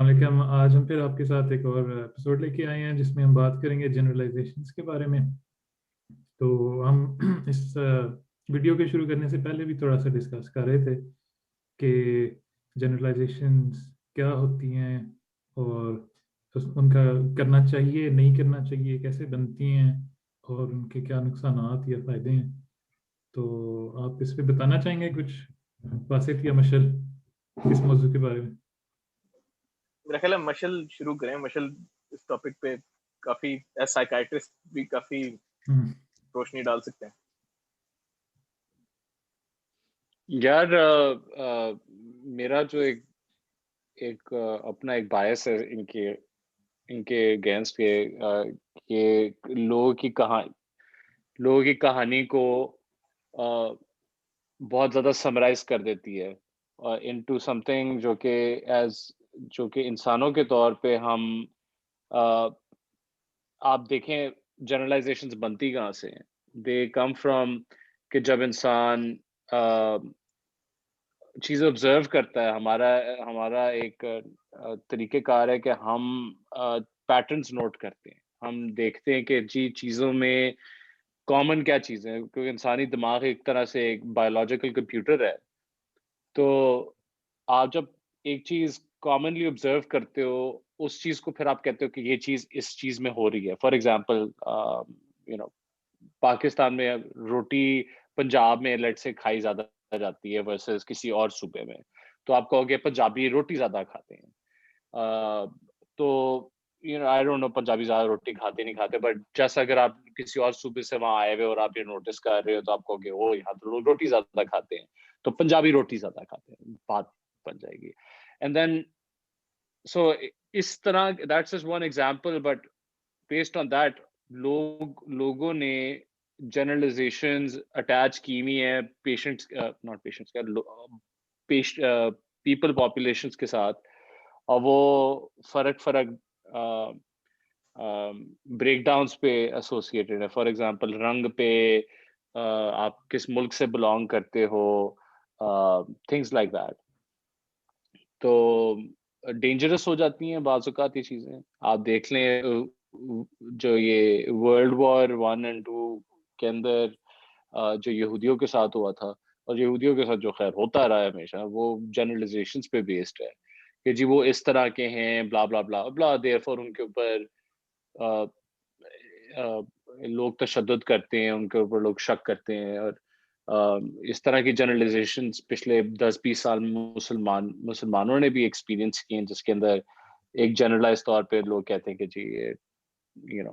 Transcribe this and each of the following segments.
علیکم. آج ہم پھر آپ کے ساتھ ایک اور ایپیسوڈ لے کے آئے ہیں جس میں ہم بات کریں گے جنرلائزیشنس کے بارے میں. تو ہم اس ویڈیو کے شروع کرنے سے پہلے بھی تھوڑا سا ڈسکس کر رہے تھے کہ جنرلائزیشنس کیا ہوتی ہیں اور ان کا کرنا چاہیے نہیں کرنا چاہیے، کیسے بنتی ہیں اور ان کے کیا نقصانات یا فائدے ہیں. تو آپ اس پہ بتانا چاہیں گے کچھ باسط یا مشل اس موضوع کے بارے میں؟ میرا خیال ہے مشل شروع کریں. مشل اس ٹاپک پہ کافی سائیکائٹرسٹ بھی کافی روشنی ڈال سکتے ہیں. یار میرا جو ایک اپنا ایک باعث ہے ان کے اگینسٹ کہ لوگوں کی کہانی کو بہت زیادہ سمرائز کر دیتی ہے انٹو سم تھنگ جو کہ انسانوں کے طور پہ ہم آپ دیکھیں جنرلائزیشنز بنتی کہاں سے ہیں. دے کم فرام کہ جب انسان چیزیں آبزرو کرتا ہے. ہمارا ایک طریقہ کار ہے کہ ہم پیٹرنز نوٹ کرتے ہیں. ہم دیکھتے ہیں کہ جی چیزوں میں کامن کیا چیزیں ہیں، کیونکہ انسانی دماغ ایک طرح سے ایک بایولوجیکل کمپیوٹر ہے. تو آپ جب ایک چیز کامنلی آبزرو کرتے ہو اس چیز کو پھر آپ کہتے ہو کہ یہ چیز اس چیز میں ہو رہی ہے. فار ایگزامپل پاکستان میں روٹی پنجاب میں لیٹ سے کھائی زیادہ جاتی ہے ورسز کسی اور صوبے میں، تو آپ کہو گے پنجابی روٹی زیادہ کھاتے ہیں. تو آئی ڈونٹ نو پنجابی زیادہ روٹی کھاتے نہیں کھاتے، بٹ جیسا اگر آپ کسی اور صوبے سے وہاں آئے ہوئے اور آپ یہ نوٹس کر رہے ہو تو آپ کہو گے او یہاں تو لوگ روٹی زیادہ کھاتے ہیں تو پنجابی روٹی زیادہ کھاتے ہیں، بات بن جائے گی. اینڈ دین سو اس طرح that's just one example, but based on that لوگوں نے جنرلائزیشنز اٹیچ کی ہوئی ہیں پیپل پاپولیشنز کے ساتھ، اور وہ فرق بریک ڈاؤنس پہ ایسوسیٹیڈ ہے. فار ایگزامپل رنگ پہ، آپ کس ملک سے بلانگ کرتے ہو، تھنگس لائک دیٹ. تو ڈینجرس ہو جاتی ہیں بعض اوقات یہ چیزیں. آپ دیکھ لیں جو یہ ورلڈ وار 1 اور 2 کے اندر جو یہودیوں کے ساتھ ہوا تھا، اور یہودیوں کے ساتھ جو خیر ہوتا رہا ہے ہمیشہ، وہ جنرلائزیشنز پہ بیسڈ ہے کہ جی وہ اس طرح کے ہیں بلا بلا بلا بلا. دیئرفور ان کے اوپر لوگ تشدد کرتے ہیں، ان کے اوپر لوگ شک کرتے ہیں. اور اس طرح کی جنرلائزیشنز پچھلے 10-20 سال مسلمانوں نے بھی ایکسپیرینس کی ہیں، جس کے اندر ایک جنرلائز طور پہ لوگ کہتے ہیں کہ جی یہ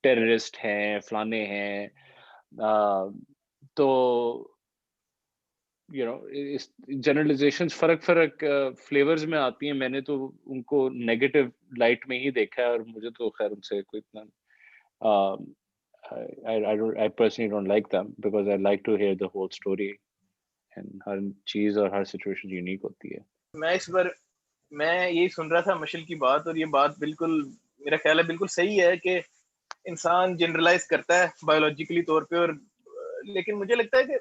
ٹیررسٹ ہیں، فلانے ہیں. تو جنرلائزیشنز فرق فلیورز میں آتی ہیں. میں نے تو ان کو نیگیٹو لائٹ میں ہی دیکھا ہے، اور مجھے تو خیر ان سے کوئی اتنا I personally don't like them because I like to hear the whole story, and ہر چیز اور ہر سچویشن یونیک ہوتی ہے. میں اس بار یہی سن رہا تھا مشل کی بات، اور یہ بات بالکل میرا خیال ہے بالکل صحیح ہے کہ انسان جنرلائز کرتا ہے بایولوجیکلی طور پہ. اور لیکن مجھے لگتا ہے کہ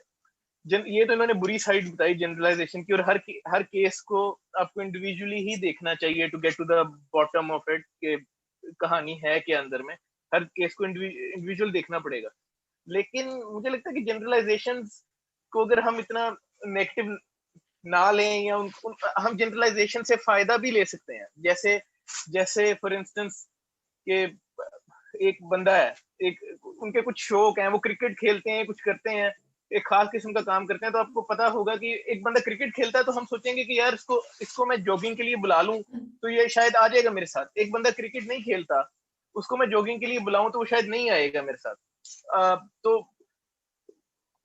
یہ تو انہوں نے بری سائڈ بتائی جنرلائزیشن کی، اور ہر کیس کو آپ کو انڈیویجولی ہی دیکھنا چاہیے to get to the bottom of it کہ کہانی ہے کہ اندر میں ہر کیس کو انڈیویجول دیکھنا پڑے گا. لیکن مجھے لگتا ہے کہ جنرلائزیشن کو اگر ہم اتنا نیگیٹو نہ لیں، یا ہم جنرلائزیشن سے فائدہ بھی لے سکتے ہیں. جیسے فار انسٹنس کہ ایک بندہ ہے، ان کے کچھ شوق ہیں، وہ کرکٹ کھیلتے ہیں، کچھ کرتے ہیں، ایک خاص قسم کا کام کرتے ہیں. تو آپ کو پتا ہوگا کہ ایک بندہ کرکٹ کھیلتا ہے تو ہم سوچیں گے کہ یار اس کو میں جوگنگ کے لیے بلا لوں تو یہ شاید آ جائے گا میرے ساتھ. ایک بندہ کرکٹ نہیں کھیلتا، اس کو میں جوگنگ کے لیے بلاؤں تو وہ شاید نہیں آئے گا میرے ساتھ. تو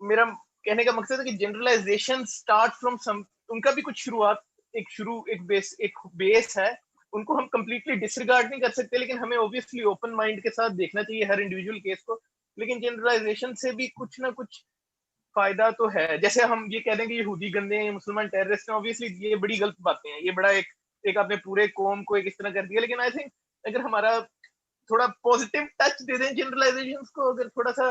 میرا کہنے کا مقصد ہے کہ جنرلائزیشن سٹارٹ فرام ان کا بھی کچھ شروعات، ایک بیس ہے. ان کو ہم کمپلیٹلی ڈسریگارڈ نہیں کر سکتے، لیکن ہمیں اوبویسلی اوپن مائنڈ کے ساتھ دیکھنا چاہیے ہر انڈیویجول کیس کو. لیکن جنرلائزیشن سے بھی کچھ نہ کچھ فائدہ تو ہے. جیسے ہم یہ کہہ دیں کہ یہودی گندے ہیں، مسلمان ٹیررسٹ ہیں، اوبویسلی یہ بڑی غلط باتیں ہیں. یہ بڑا ایک آپ نے پورے قوم کو ایک اس طرح کر دیا. لیکن آئی تھنک اگر ہمارا تھوڑا پازیٹیو ٹچ دے دیں جنرلائزیشن کو، اگر تھوڑا سا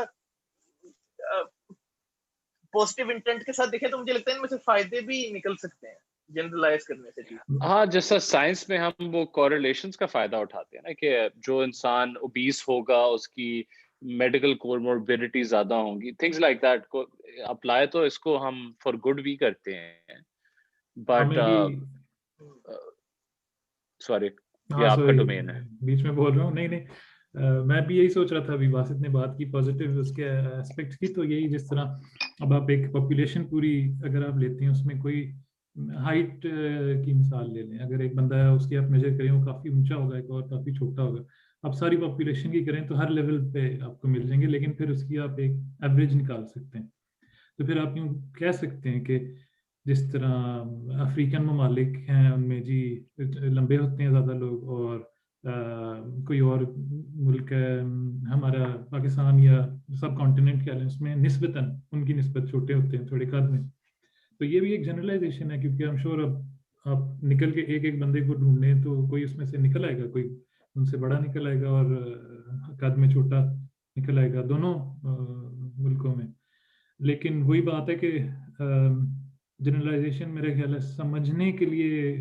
پازیٹیو انٹینٹ کے ساتھ دیکھیں تو مجھے لگتا ہے ان میں سے فائدے بھی نکل سکتے ہیں. जनरलाइज करने से चीज। हाँ, जैसा साइंस में हम वो कोरिलेशंस का फायदा उठाते हैं ना कि जो इंसान ओबीस होगा उसकी मेडिकल कोमोर्बिडिटी ज्यादा होंगी, थिंग्स लाइक दैट को अप्लाई तो इसको हम फॉर गुड भी करते हैं, बट हमें भी सॉरी ये हाँ आपका सॉरी डोमेन है। बीच में बोल रहा हूँ, नहीं नहीं मैं भी यही सोच रहा था, अभी बासित ने बात की पॉजिटिव उसके एस्पेक्ट की, तो यही जिस तरह अब आप एक पॉपुलेशन पूरी अगर आप लेते हैं उसमें कोई हाइट की मिसाल ले लें, अगर एक बंदा है उसकी आप मेजर करें वो काफी ऊंचा होगा, एक और काफी छोटा होगा, आप सारी पॉपुलेशन की करें तो हर लेवल पे आपको मिल जाएंगे, लेकिन फिर उसकी आप एक एवरेज निकाल सकते हैं। तो फिर आप यूँ कह सकते हैं कि जिस तरह अफ्रीकन ममालिक हैं उनमें जी लंबे होते हैं ज़्यादा लोग, और कोई और मुल्क है हमारा पाकिस्तान या सब कॉन्टिनेंट कह लें, उसमें निस्बतन उनकी निस्बत छोटे होते हैं थोड़े कद में। तो ये भी एक जनरलाइजेशन है, क्योंकि आई एम श्योर अब आप निकल के एक बंदे को ढूंढने तो कोई उसमें से निकल आएगा, कोई उनसे बड़ा निकल आएगा और कद में छोटा निकल आएगा दोनों मुल्कों में। लेकिन वही बात है कि जनरलाइजेशन मेरे ख्याल है समझने के लिए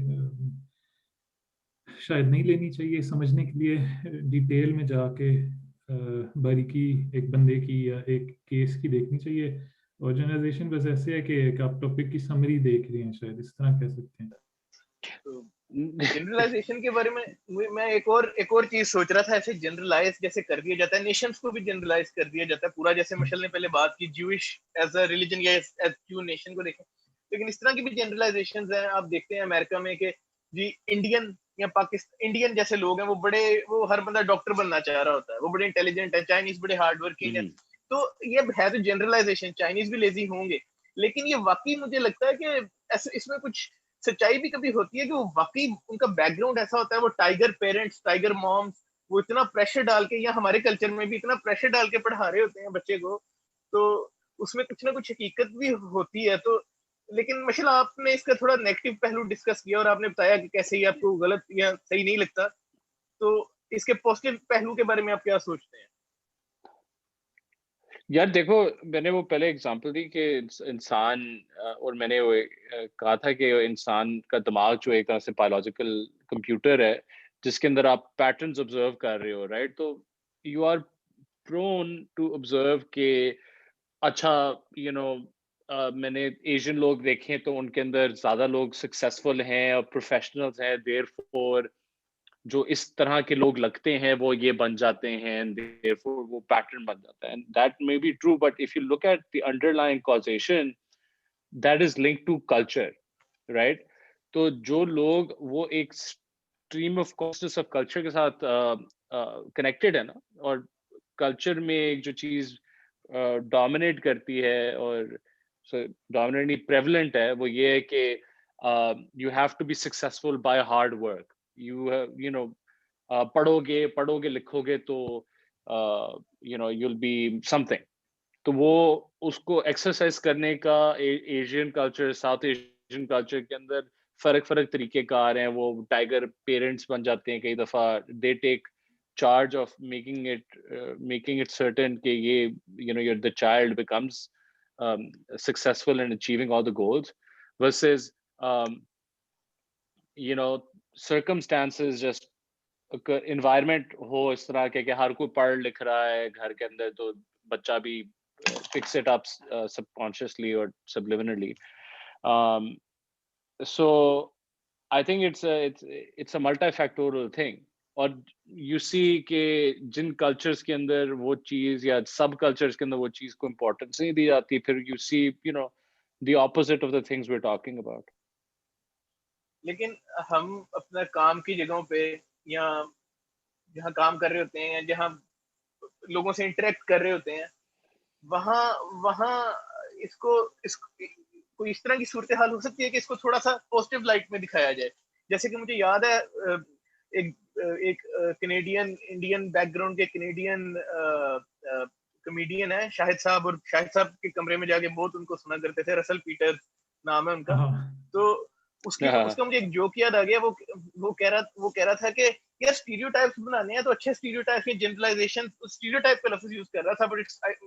शायद नहीं लेनी चाहिए, समझने के लिए डिटेल में जाके बारीकी एक बंदे की या एक केस की देखनी चाहिए। और जनरलाइजेशन बस ऐसे है कि आप टॉपिक की समरी देख रहे हैं, शायद इस तरह कह सकते हैं। जनरलाइजेशन के बारे में मैं एक और चीज सोच रहा था, ऐसे जनरलाइज जैसे कर दिया जाता है, नेशंस को भी जनरलाइज कर दिया जाता है पूरा, जैसे मशल ने पहले बात की ज्यूइश एज अ रिलीजन या एज क्यू नेशन को देखें, लेकिन इस तरह की भी जनरलाइजेशंस हैं। आप देखते हैं अमेरिका में कि जी इंडियन या पाकिस्तान इंडियन जैसे लोग हैं, वो हर बंदा डॉक्टर बनना चाह रहा होता है, वो बड़े इंटेलिजेंट है, चाइनीज बड़े हार्ड वर्किंग है। तो ये है तो जनरलाइजेशन, चाइनीज भी लेजी होंगे, लेकिन ये वाकई मुझे लगता है कि ऐसे इसमें कुछ सच्चाई भी कभी होती है कि वो वाकई उनका बैकग्राउंड ऐसा होता है, वो टाइगर पेरेंट्स, टाइगर मॉम्स, वो इतना प्रेशर डाल के, या हमारे कल्चर में भी इतना प्रेशर डाल के पढ़ा रहे होते हैं बच्चे को, तो उसमें कुछ ना कुछ हकीकत भी होती है। तो लेकिन मशल आपने इसका थोड़ा नेगेटिव पहलू डिस्कस किया और आपने बताया कि कैसे ही आपको गलत या सही नहीं लगता, तो इसके पॉजिटिव पहलू के बारे में आप क्या सोचते हैं? यार देखो, मैंने वो पहले एग्जांपल दी कि इंसान और मैंने वो कहा था कि इंसान का दिमाग जो एक तरह से बायोलॉजिकल कंप्यूटर है जिसके अंदर आप पैटर्न्स ऑब्जर्व कर रहे हो, राइट? तो you are prone to observe के अच्छा मैंने एशियन लोग देखे तो उनके अंदर ज्यादा लोग सक्सेसफुल हैं और प्रोफेशनल्स हैं, देयरफॉर जो इस तरह के लोग लगते हैं वो ये बन जाते हैं, therefore वो पैटर्न बन जाता है, and that may be true, but if you look at the underlying causation that is linked to culture, right? तो जो लोग वो एक stream of consciousness of culture के साथ connected है ना, और culture में एक जो चीज dominate करती है और dominantly prevalent है वो ये है कि you have to be successful by hard work. You have, पढ़ोगे लिखोगे तो you'll be something. तो वो उसको एक्सरसाइज करने का Asian culture, south Asian culture के अंदर फर्क तरीके कार हैं। वो टाइगर पेरेंट्स बन जाते हैं कई दफा, they take charge of making it certain कि ये the child becomes successful in achieving all the goals, versus circumstances just environment हो इस तरह के कि हर कोई पढ़ लिख रहा है घर के अंदर, तो बच्चा भी picks it up subconsciously or subliminally. So I think it's a multifactorial thing. और you see कि जिन cultures के अंदर वो चीज या सब cultures के अंदर वो चीज को importance नहीं दी जाती, फिर you see the opposite of the things we're talking about. लेकिन हम अपना काम की जगहों पे या जहाँ काम कर रहे होते हैं या जहाँ लोगों से इंटरेक्ट कर रहे होते हैं, वहाँ वहाँ कोई इस तरह की सूरत हाल हो सकती है कि इसको थोड़ा सा पॉजिटिव लाइट में दिखाया जाए। जैसे कि मुझे याद है एक कनेडियन इंडियन बैकग्राउंड के कनेडियन कॉमेडियन है शाहिद साहब, और शाहिद साहब के कमरे में जाके बहुत उनको सुना करते थे, रसल पीटर्स नाम है उनका। तो उसका मुझे एक जोक याद आ गया। वो कह रहा था कि यार स्टीरियोटाइप्स बनाने हैं तो अच्छे स्टीरियोटाइप्स के जनरलाइजेशन, स्टीरियोटाइप का लफ्ज यूज कर रहा था, बट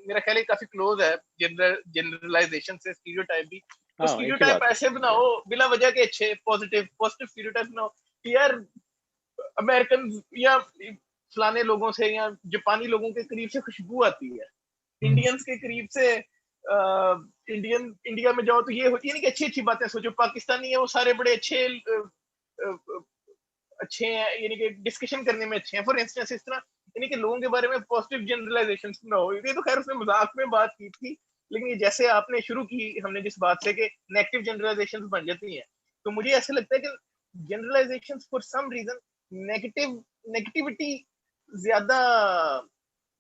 मेरा ख्याल है काफी क्लोज है जनरलाइजेशन से स्टीरियोटाइप भी। स्टीरियोटाइप ऐसे बनाओ बिला वजह के अच्छे पॉजिटिव स्टीरियोटाइप बनाओ कि यार अमेरिकन या फलाने लोगों से या जापानी लोगों के करीब से खुशबू आती है, इंडियंस के करीब से इंडिया में जाओ तो ये होती है नहीं कि अच्छी अच्छी बातें सोचो, पाकिस्तानी है वो सारे बड़े अच्छे हैं, यानी कि डिस्कशन करने में अच्छे हैं फॉर इंस्टेंस, इस तरह यानी कि लोगों के बारे में पॉजिटिव जनरलाइजेशंस ना हो। ये तो खैर उसने मजाक में बात की थी, लेकिन ये जैसे आपने शुरू की हमने जिस बात से कि नेगेटिव जनरलाइजेशंस बन जाती हैं, तो मुझे ऐसा लगता है कि generalisations for some reason negativity ज्यादा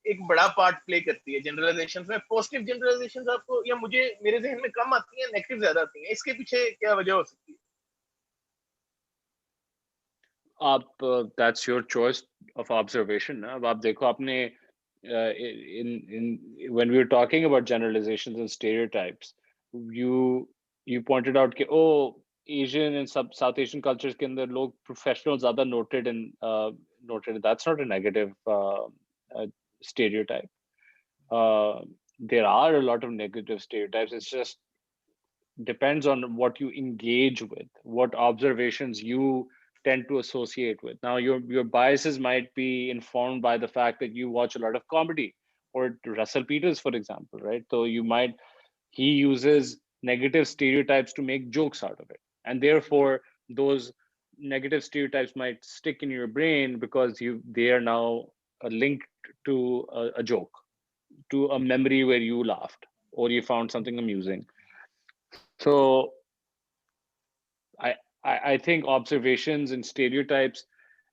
एक बड़ा पार्ट प्ले करती है जनरलाइजेशंस में। पॉजिटिव जनरलाइजेशंस आपको या मुझे मेरे ज़हन में कम आती हैं, नेगेटिव ज्यादा आती हैं, इसके पीछे क्या वजह हो सकती है? आप that's your choice of observation ना। अब आप देखो आपने in when we were talking about generalizations and stereotypes, you pointed out कि Asian and South Asian cultures के अंदर लोग professional ज़्यादा noted. That's not a negative stereotype. There are a lot of negative stereotypes. It's just depends on what you engage with, what observations you tend to associate with. Now, your biases might be informed by the fact that you watch a lot of comedy, or Russell Peters, for example, right? So he uses negative stereotypes to make jokes out of it, and therefore those negative stereotypes might stick in your brain because they are now linked to a joke, to a memory where you laughed or you found something amusing. So I think observations and stereotypes,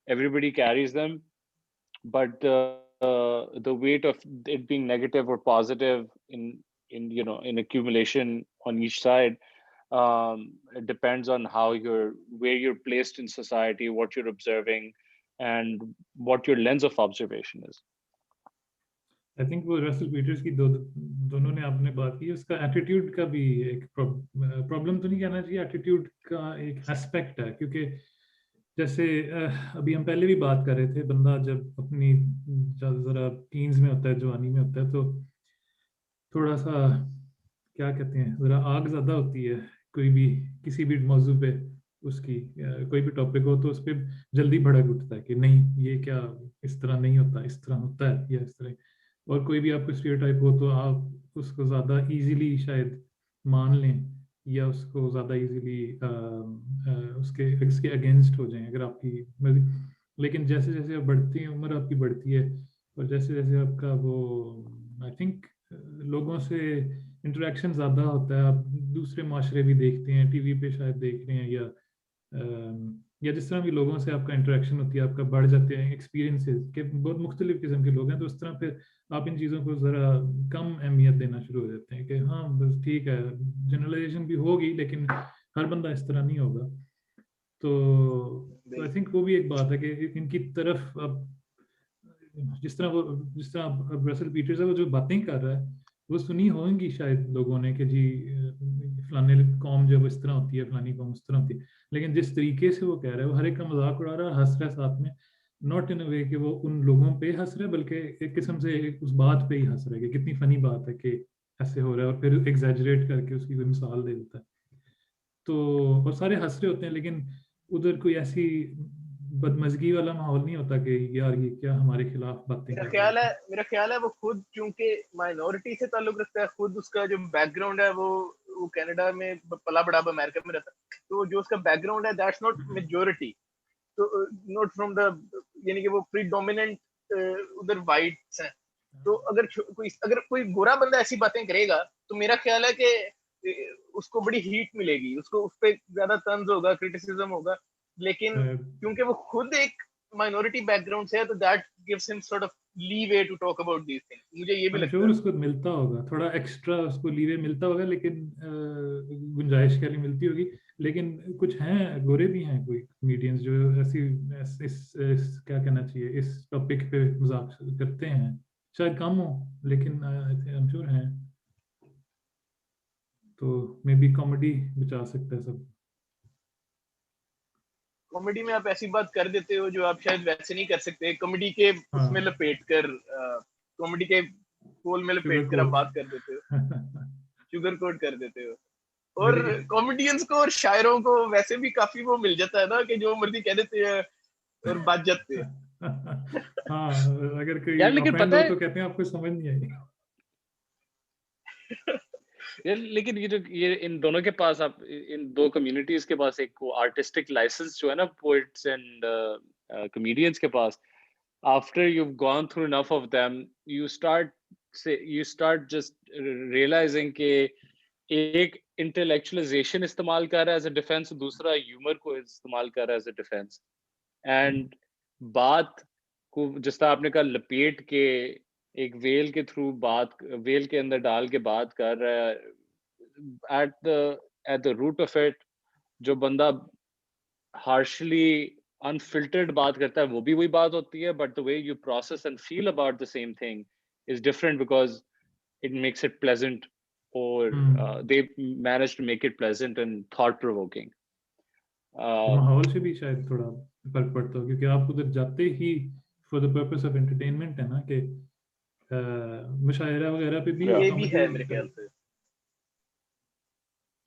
everybody carries them, but the weight of it being negative or positive in accumulation on each side, it depends on where you're placed in society, what you're observing, and what your lens of observation is. I think वो Russell Peters की दोनों ने आपने बात की, उसका attitude का भी एक प्रॉब्लम तो नहीं कहना चाहिए, एटीट्यूड का एक एस्पेक्ट है, क्योंकि जैसे अभी हम पहले भी बात कर रहे थे, बंदा जब अपनी ज़रा टीन्स में होता है, जवानी में होता है, तो थोड़ा सा क्या कहते हैं, ज़रा आग ज़्यादा होती है, कोई भी किसी भी मौजू पे उसकी कोई भी टॉपिक हो तो उस पर जल्दी भड़क उठता है कि नहीं ये क्या, इस तरह नहीं होता, इस तरह होता है या इस तरह, और कोई भी आपको स्टीरियोटाइप हो तो आप उसको ज़्यादा इजीली शायद मान लें या उसको ज़्यादा इजीली उसके अगेंस्ट हो जाएं अगर आपकी, लेकिन जैसे जैसे आप बढ़ती हैं, उम्र आपकी बढ़ती है, और जैसे जैसे आपका वो आई थिंक लोगों से इंटरेक्शन ज़्यादा होता है, आप दूसरे माशरे भी देखते हैं, टीवी पे शायद देख रहे हैं, या जिस तरह भी लोगों से आपका इंटरेक्शन होती है, आपका बढ़ जाते हैं एक्सपीरियंसेस के, बहुत मुख्तलिफ किस्म के लोग हैं, तो उस तरह फिर आप इन चीज़ों को ज़रा कम अहमियत देना शुरू हो जाते हैं कि हाँ बस ठीक है, जनरलाइजेशन भी होगी लेकिन हर बंदा इस तरह नहीं होगा। तो आई थिंक वो भी एक बात है कि इनकी तरफ अब जिस तरह रसल पीटर्स है वो जो बातें कर रहा है वो सुनी होंगी शायद लोगों ने कि जी फलाने कौम जब इस तरह होती है, फलानी कौम उस तरह होती है, लेकिन जिस तरीके से वो कह रहा है, वो हर एक का मजाक उड़ा रहा है, हंस रहा है साथ में, नॉट इन अ वे कि वो उन लोगों पे हंस रहा है, बल्कि एक किस्म से उस बात पे ही हंस रहा है कि कितनी फनी बात है कि ऐसे हो रहा है, और फिर एग्जैजरेट करके उसकी कोई मिसाल दे देता है, तो और सारे हंस रहे होते हैं, लेकिन उधर कोई ऐसी बदमजगी वाला माहौल नहीं होता कि यार ये क्या हमारे खिलाफ बातें कर रहा है। मेरा ख्याल है वो खुद चूंकि माइनॉरिटी से ताल्लुक रखता है, खुद उसका जो बैकग्राउंड है वो कनाडा में पला बड़ा, अमेरिका में रहता है, तो जो उसका बैकग्राउंड है दैट्स नॉट मेजॉरिटी, तो नॉट फ्रॉम द, यानी कि वो प्रीडोमिनेंट उधर वाइट्स हैं, तो अगर कोई बुरा बंदा ऐसी बातें करेगा तो मेरा ख्याल है कि उसको बड़ी हीट मिलेगी, उसको उस पर ज्यादा तंज होगा, क्रिटिसिज्म होगा, लेकिन क्योंकि वो खुद एक माइनॉरिटी बैकग्राउंड से है तो that gives him sort of leeway to talk about these things. मुझे ये भी लगता है उसको मिलता होगा थोड़ा एक्स्ट्रा, उसको लीवे मिलता होगा, लेकिन गुंजाइश के लिए मिलती होगी, लेकिन कुछ हैं गोरे भी हैं कोई कॉमेडियंस जो इस क्या कहना चाहिए, इस टॉपिक पे मजाक करते हैं, शायद कम हो लेकिन आई एम श्योर हैं, तो मे बी कॉमेडी बचा सकता है सब। कॉमेडी में आप ऐसी बात कर देते हो जो आप शायद वैसे नहीं कर सकते, कॉमेडी के उसमें लपेट कर, कॉमेडी के फूल में लपेट कर आप बात कर देते हो, शुगर कोट कर देते हो। اور کامیڈینس کو اور شاعروں کو ویسے بھی کافی وہ مل جاتا ہے نا کہ جو مرضی کہہ دیتے ہیں اور بات جاتے ہیں. ہاں اگر کوئی یار لیکن افینڈ پتہ ہو ہے تو کہتے ہیں آپ کو سمجھ نہیں آئی. لیکن یہ جو یہ ان دونوں کے پاس آپ ان دو کمیونٹیز کے پاس ایک آرٹسٹک لائسنس جو ہے نا پوئٹس اینڈ کمیڈینس کے پاس, after you've gone through enough of them you start just realizing کہ ایک انٹلیکچولائزیشن استعمال کر رہا ہے ایز اے ڈیفینس, دوسرا ہیومر کو استعمال کر رہا ہے ایز اے ڈیفینس, اینڈ بات کو جس طرح آپ نے کہا لپیٹ کے ایک ویل کے تھرو بات, ویل کے اندر ڈال کے بات کر رہا ہے, at the root of it جو بندہ ہارشلی unfiltered بات کرتا ہے وہ بھی وہی بات ہوتی ہے, but the way you process and feel about the same thing is different because it makes it pleasant or they manage to make it pleasant and thought provoking. ماحول سے بھی شاید تھوڑا فرق پڑتا ہو کیونکہ آپ ادھر جاتے ہی for the purpose of entertainment ہے نا کہ مشاعرہ وغیرہ پہ بھی یہ بھی ہے کامیڈی میرے خیال سے,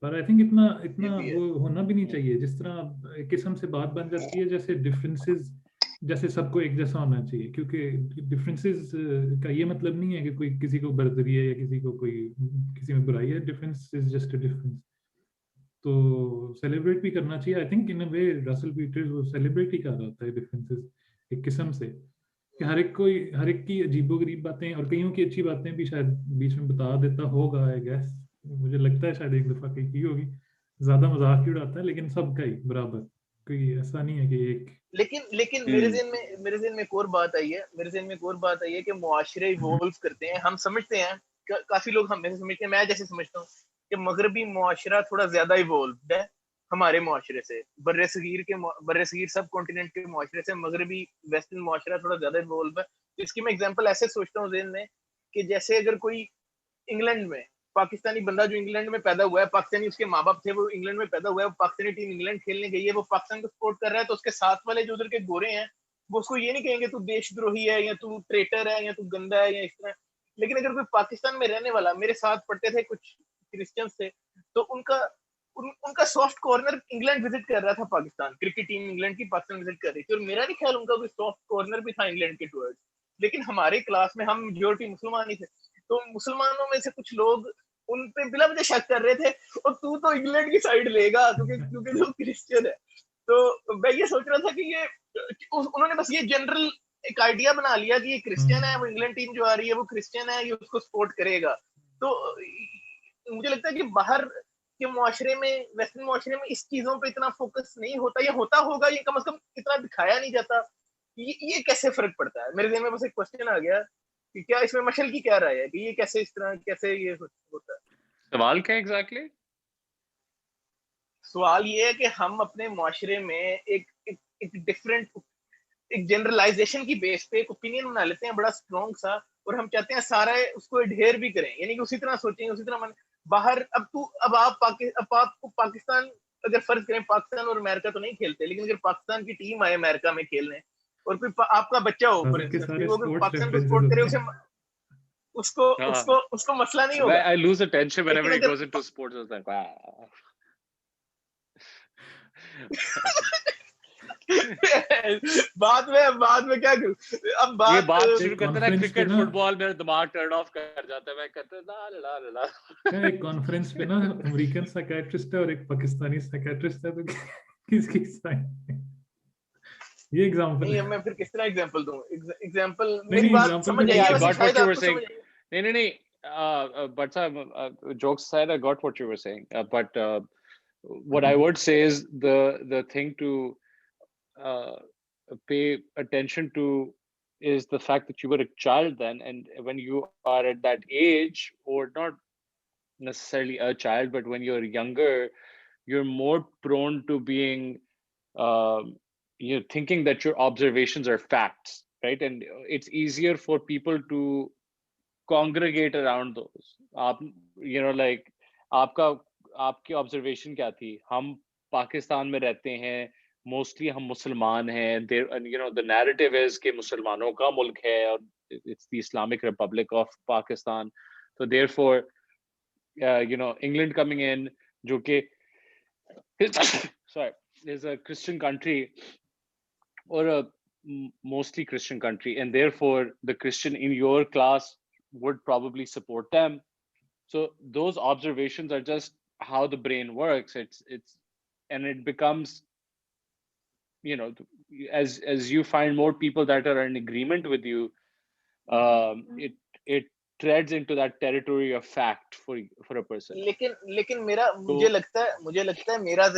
پر آئی تھنک اتنا وہ ہونا بھی نہیں چاہیے جس طرح ایک قسم سے بات بن جاتی ہے جیسے ڈفرینسز جیسے سب کو ایک جیسا ہونا چاہیے, کیونکہ ڈفرینسز کا یہ مطلب نہیں ہے کہ کوئی کسی کو برتری ہے یا کسی کو کوئی کسی میں برائی ہے, difference is just a difference. تو سیلیبریٹ بھی کرنا چاہیے. آئی تھنک ان اے وے رسل پیٹرز وہ سیلیبریٹ ہی کر رہا ہوتا ہے ڈفرینسز ایک قسم سے, کہ ہر ایک کی عجیب و غریب باتیں اور کئیوں کی اچھی باتیں بھی شاید بیچ میں بتا دیتا ہوگا. آئی گیس مجھے لگتا ہے شاید ایک دفعہ کہیں کی ہوگی, زیادہ مذاق ہی اڑاتا ہے لیکن سب کا ہی برابر, کوئی ایسا نہیں ہے کہ ایک. لیکن میرے ذہن میں ایک اور بات آئی ہے کہ معاشرے ایوولو کرتے ہیں, ہم سمجھتے ہیں کافی لوگ ہم میں سمجھتے ہیں, میں جیسے سمجھتا ہوں کہ مغربی معاشرہ تھوڑا زیادہ ایوولوڈ ہے ہمارے معاشرے سے, بر صغیر سب کانٹیننٹ کے معاشرے سے مغربی ویسٹرن معاشرہ تھوڑا زیادہ ایوولو ہے. اس کی میں اگزامپل ایسے سوچتا ہوں ذہن میں کہ جیسے اگر کوئی انگلینڈ میں پاکستانی بندہ جو انگلینڈ میں پیدا ہوا ہے, پاکستانی اس کے ماں باپ تھے, وہ انگلینڈ میں پیدا ہوا ہے, وہ پاکستانی ٹیم انگلینڈ کھیلنے گئی ہے, وہ پاکستان کو سپورٹ کر رہا ہے, تو اس کے ساتھ والے جو ادھر کے گورے ہیں وہ اس کو یہ نہیں کہیں گے تو دیش دروہی ہے یا تو ٹریٹر ہے یا تو گندا ہے یا اس طرح. لیکن اگر کوئی پاکستان میں رہنے والا, میرے ساتھ پڑھتے تھے کچھ کرسچنس تھے, تو ان کا سافٹ کارنر انگلینڈ وزٹ کر رہا تھا, پاکستان کرکٹ ٹیم انگلینڈ کی پاکستان وزٹ کر رہی تھی, اور میرا نہیں خیال ان کا کوئی سافٹ کارنر بھی تھا انگلینڈ کے ٹورڈ. لیکن ہمارے کلاس میں ہم میجورٹی مسلمان ہی تھے, تو مسلمانوں میں سے کچھ لوگ ان پہ بلا وجہ شک کر رہے تھے, اور تو انگلینڈ کی سائڈ لے گا کیونکہ وہ کرسچن ہے. تو میں یہ سوچ رہا تھا کہ یہ انہوں نے بس یہ جنرل ایک آئیڈیا بنا لیا کہ یہ کرسچن ہے, وہ انگلینڈ ٹیم جو آ رہی ہے وہ کرسچن ہے, یہ اس کو سپورٹ کرے گا. تو مجھے لگتا ہے کہ باہر کے معاشرے میں, ویسٹرن معاشرے میں اس چیزوں پہ اتنا فوکس نہیں ہوتا, یا ہوتا ہوگا یہ کم از کم اتنا دکھایا نہیں جاتا. یہ کیسے فرق پڑتا ہے؟ میرے ذہن میں بس ایک کوسچن آ گیا کہ کیا اس میں مشل کی کیا رائے ہے کہ یہ کیسے اس طرح کیسے یہ ہوتا ہے؟ سوال کیا ایگزیکٹلی؟ سوال یہ ہے کہ ہم اپنے معاشرے میں ایک ڈفرینٹ ایک جنرلائزیشن کی بیس پہ ایک اوپینین بنا لیتے ہیں بڑا اسٹرانگ سا, اور ہم چاہتے ہیں سارا اس کو اڈھیر بھی کریں, یعنی کہ اسی طرح سوچیں, اسی طرح باہر. اب آپ کو پاکستان اگر فرض کریں, پاکستان اور امریکہ تو نہیں کھیلتے, لیکن اگر پاکستان کی ٹیم آئے امریکہ میں کھیلنے اور کوئی آپ کا بچہ ہو فار انسٹنس, وہ اگر پاکستان کو سپورٹ کرے اس کو مسئلہ نہیں ہوگا. I lose attention whenever he لیکن goes into sports. I was like, wow. بعد میں کیا کروں, اب یہ بات شروع کرتے نا کرکٹ فٹ بال, میرا دماغ ٹرن آف کر جاتا ہے, میں کہتا ہوں ایک کانفرنس پہ نا امریکن سائیکیٹرسٹ ہے اور ایک پاکستانی سائیکیٹرسٹ ہے, تو کس کی سائیڈ؟ یہ ایگزامپل نہیں, میں پھر کس طرح ایگزامپل دوں؟ ایگزامپل نہیں میری بات ایگزامپل سمجھ بھی آئی ہے, I ویسے got شاید what you آپ were کو saying. سمجھ آئی ہے. No. But jokes aside, I got what you were saying. But what I would say is the thing to pay attention to is the fact that you were a child then, and when you are at that age, or not necessarily a child, but when you're younger, you're more prone to being thinking that your observations are facts, right? And it's easier for people to congregate around those. Like آپ کی observation کیا تھی؟ ہم پاکستان میں رہتے ہیں, mostly ہم مسلمان ہیں, the narrative is کہ مسلمانوں کا ملک ہے اور it's the Islamic Republic of Pakistan. So therefore, England coming in, जो कि sorry, there's a Christian country or a mostly Christian country, and therefore the Christian in your class would probably support them. So those observations are just how the brain works. It's and it becomes, you know, as you find more people that are in agreement with you, it treads into that territory of fact for a person. लेकिन मेरा मुझे लगता है मेरा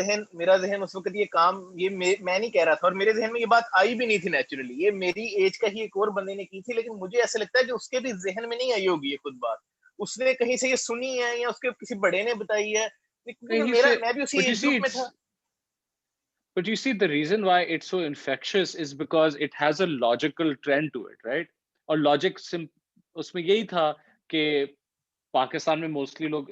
जहन उस वक्त ये काम ये मैं नहीं कह रहा था, और मेरे जहन में ये बात आई भी नहीं थी नेचुरली, ये मेरी एज का ही एक और बंदे ने की थी, लेकिन मुझे ऐसा लगता है कि उसके भी जहन में नहीं आई होगी ये खुद बात, उसने कहीं से ये सुनी है या उसके किसी बड़े ने बताई है, मैं भी उसी एज ग्रुप में था. But you see, the reason why it's so infectious is because it has a logical trend to it, right? और logic उसमें यही था कि पाकिस्तान में मोस्टली लोग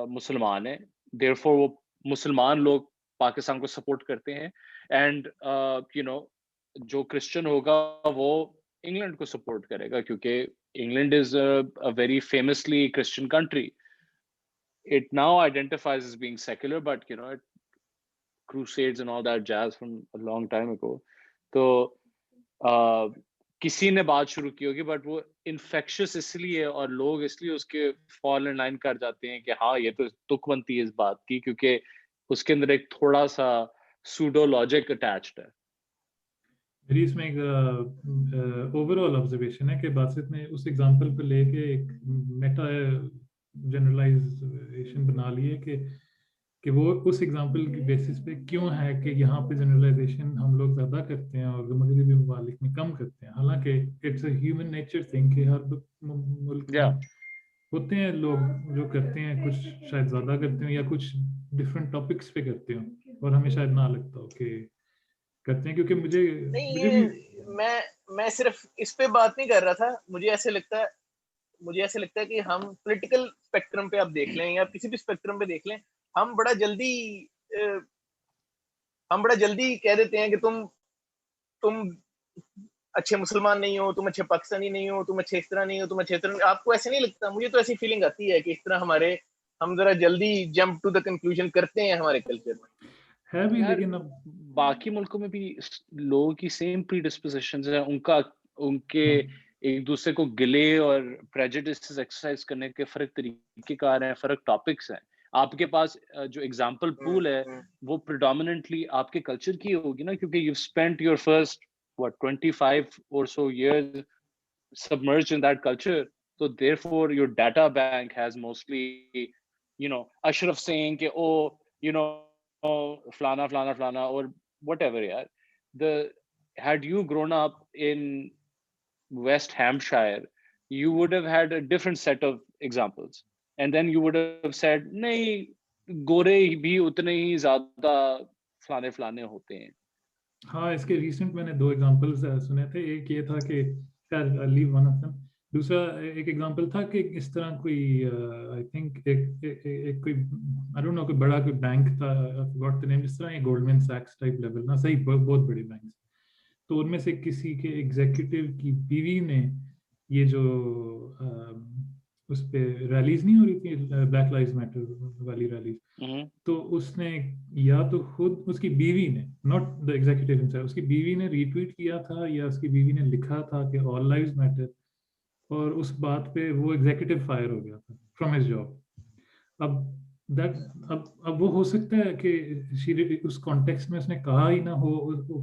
मुसलमान हैं, therefore वो मुसलमान लोग पाकिस्तान को सपोर्ट करते हैं, and you know, जो क्रिश्चियन होगा वो इंग्लैंड को सपोर्ट करेगा, क्योंकि England is a very famously Christian country. It now identifies as being secular, but you know, it crusades and all that jazz from a long time ago. तो किसी ने बात शुरू की होगी, बट वो इन्फेक्शियस इसलिए और लोग इसलिए उसके फॉल इन लाइन कर जाते हैं कि हाँ ये तो तुक बनती है इस बात की, क्योंकि उसके अंदर एक थोड़ा सा सूडो लॉजिक अटैच्ड है. मेरी इसमें एक ओवरऑल ऑब्जर्वेशन है कि बासित ने उस एग्जांपल को लेके एक मेटा जनरलाइजेशन बना ली है कि वो उस एग्जांपल की बेसिस पे क्यों है कि यहाँ पे जनरलाइजेशन हम लोग ज़्यादा करते हैं और मगरबी ममालिक में कम करते हैं, हालांकि it's a human nature thing कि हर मुल्क में होते हैं लोग जो करते हैं, कुछ शायद ज़्यादा करते हैं या कुछ डिफरेंट टॉपिक्स पे करते हो और हमें शायद ना लगता हो कि करते हैं, क्योंकि मुझे भी मैं सिर्फ इस पे बात नहीं कर रहा था. मुझे ऐसे लगता है कि हम पॉलिटिकल स्पेक्ट्रम पे आप देख लें या किसी भी स्पेक्ट्रम पे देख लें, हम बड़ा जल्दी कह देते हैं कि तुम अच्छे मुसलमान नहीं हो, तुम अच्छे पाकिस्तानी नहीं हो, तुम अच्छे इस तरह नहीं हो, तुम अच्छे इस तरह. आपको ऐसे नहीं लगता? मुझे तो ऐसी फीलिंग आती है कि इस तरह हम जरा जल्दी जंप टू द कंक्लूजन करते हैं हमारे कल्चर में. है भी, लेकिन अब बाकी मुल्कों में भी लोगों की सेम प्रीडिस्पोजिशंस है, उनके एक दूसरे को गिले और प्रेजुडिसेस एक्सरसाइज करने के फर्क तरीकेकार हैं, फर्क टॉपिक्स हैं. आपके पास जो एग्जांपल पूल है वो प्रिडोमिनेंटली आपके कल्चर की होगी ना, क्योंकि you spent your first 25 or so years submerged in that culture, so therefore your data bank has mostly, you know, Ashraf saying ke, oh, you know, flana or whatever. Had you grown up in West Hampshire, you would have had a different set of examples, and then you would have said nahi gore bhi utne hi zyada flane hote hain. हाँ, इसके recent मैंने 2 examples सुने थे. एक ये था कि leave one of them. दूसरा एक एग्जांपल था कि इस तरह कोई आई थिंक एक कोई आई डोंट नो कोई बड़ा कोई बैंक था, आई फॉरगॉट द नेम, जिस तरह ये गोल्डमैन सैक्स टाइप लेवल ना, सही बहुत बड़े बैंक्स, तो उनमें से किसी के एग्जीक्यूटिव की बीवी ने ये जो उस पे रैलीज नहीं हो रही थी, ब्लैक लाइव्स मैटर वाली रैलीज, तो उसने या तो खुद उसकी बीवी ने, नॉट द एग्जीक्यूटिव हिमसेल्फ, उसकी बीवी ने रीट्वीट किया था या उसकी बीवी ने लिखा था कि ऑल लाइव्स मैटर, और उस बात पे वो एग्जीक्यूटिव फायर हो गया था फ्रॉम हिज जॉब. अब वो हो सकता है कि उस कॉन्टेक्स्ट में उसने कहा ही ना हो,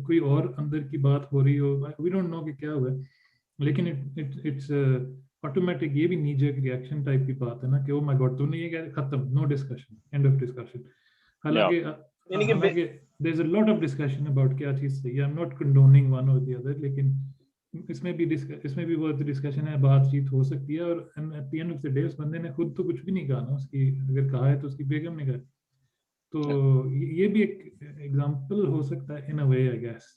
कोई और अंदर की बात हो रही हो, वी डोंट नो कि क्या हुआ, लेकिन इट्स ऑटोमेटिक, ये भी नीजर रिएक्शन टाइप की बात है ना कि ओ माय गॉड तूने ये कहा, खत्म, no discussion, end of discussion. हालांकि there is a lot of discussion about क्या चीज सही है. I am not condoning one or the other, लेकिन इसमें भी वो डिस्कशन है, बातचीत हो सकती है, और at the end of the day उस बंदे ने खुद तो कुछ भी नहीं कहा ना, उसकी अगर कहा है तो उसकी बेगम ने कहा, तो ये भी एक एग्जांपल हो सकता है इन अ वे, आई गेस.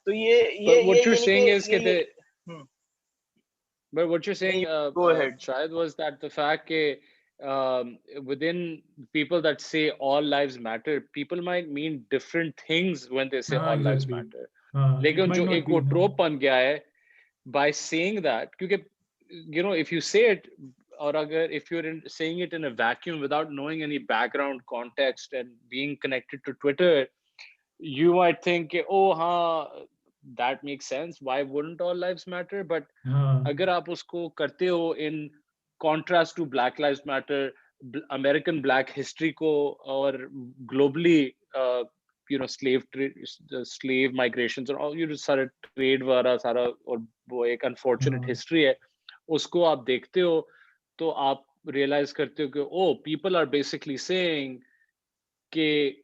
तो ये what you're saying is that but what you're saying, go ahead. Shahid, was that the fact within people that say all lives matter, people might mean different things when they say all lives matter. लेकिन जो एक वो trope बन गया है by saying that, because you know, if you say it or agar if you're saying it in a vacuum without knowing any background context and being connected to Twitter, you might think, oh, that makes sense. Why wouldn't all lives matter? But agar aap usko karte ho in contrast to Black Lives Matter, American Black history ko, or globally, slave migrations और all सारा trade वाला सारा और वो एक unfortunate history है, उसको आप देखते हो तो आप realize करते हो कि people are basically saying कि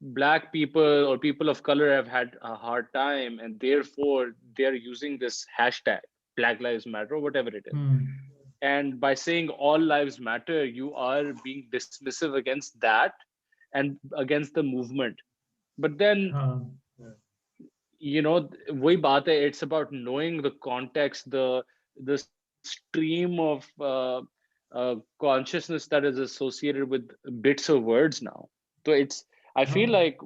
Black people or people of color have had a hard time and therefore they're using this hashtag Black Lives Matter or whatever it is. And by saying all lives matter, you are being dismissive against that and against the movement. But then, वही बात है, it's about knowing the context, the stream of consciousness that is associated with bits of words now. So I feel like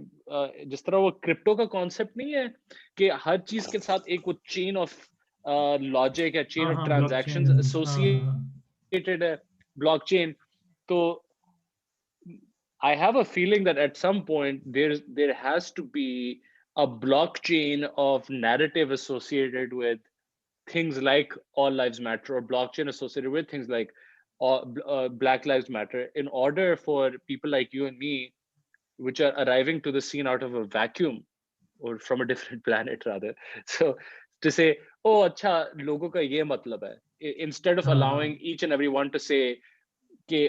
जिस तरह वो crypto का concept नहीं है कि हर चीज के साथ एक वो चेन ऑफ लॉजिक या चेन ऑफ ट्रांजैक्शंस एसोसिएटेड है, ब्लॉकचेन. तो I have a feeling that at some point there has to be a blockchain of narrative associated with things like all lives matter, or blockchain associated with things like Black Lives Matter, in order for people like you and me, which are arriving to the scene out of a vacuum or from a different planet rather, so to say, oh acha logo ka ye matlab hai, instead of allowing each and every one to say ke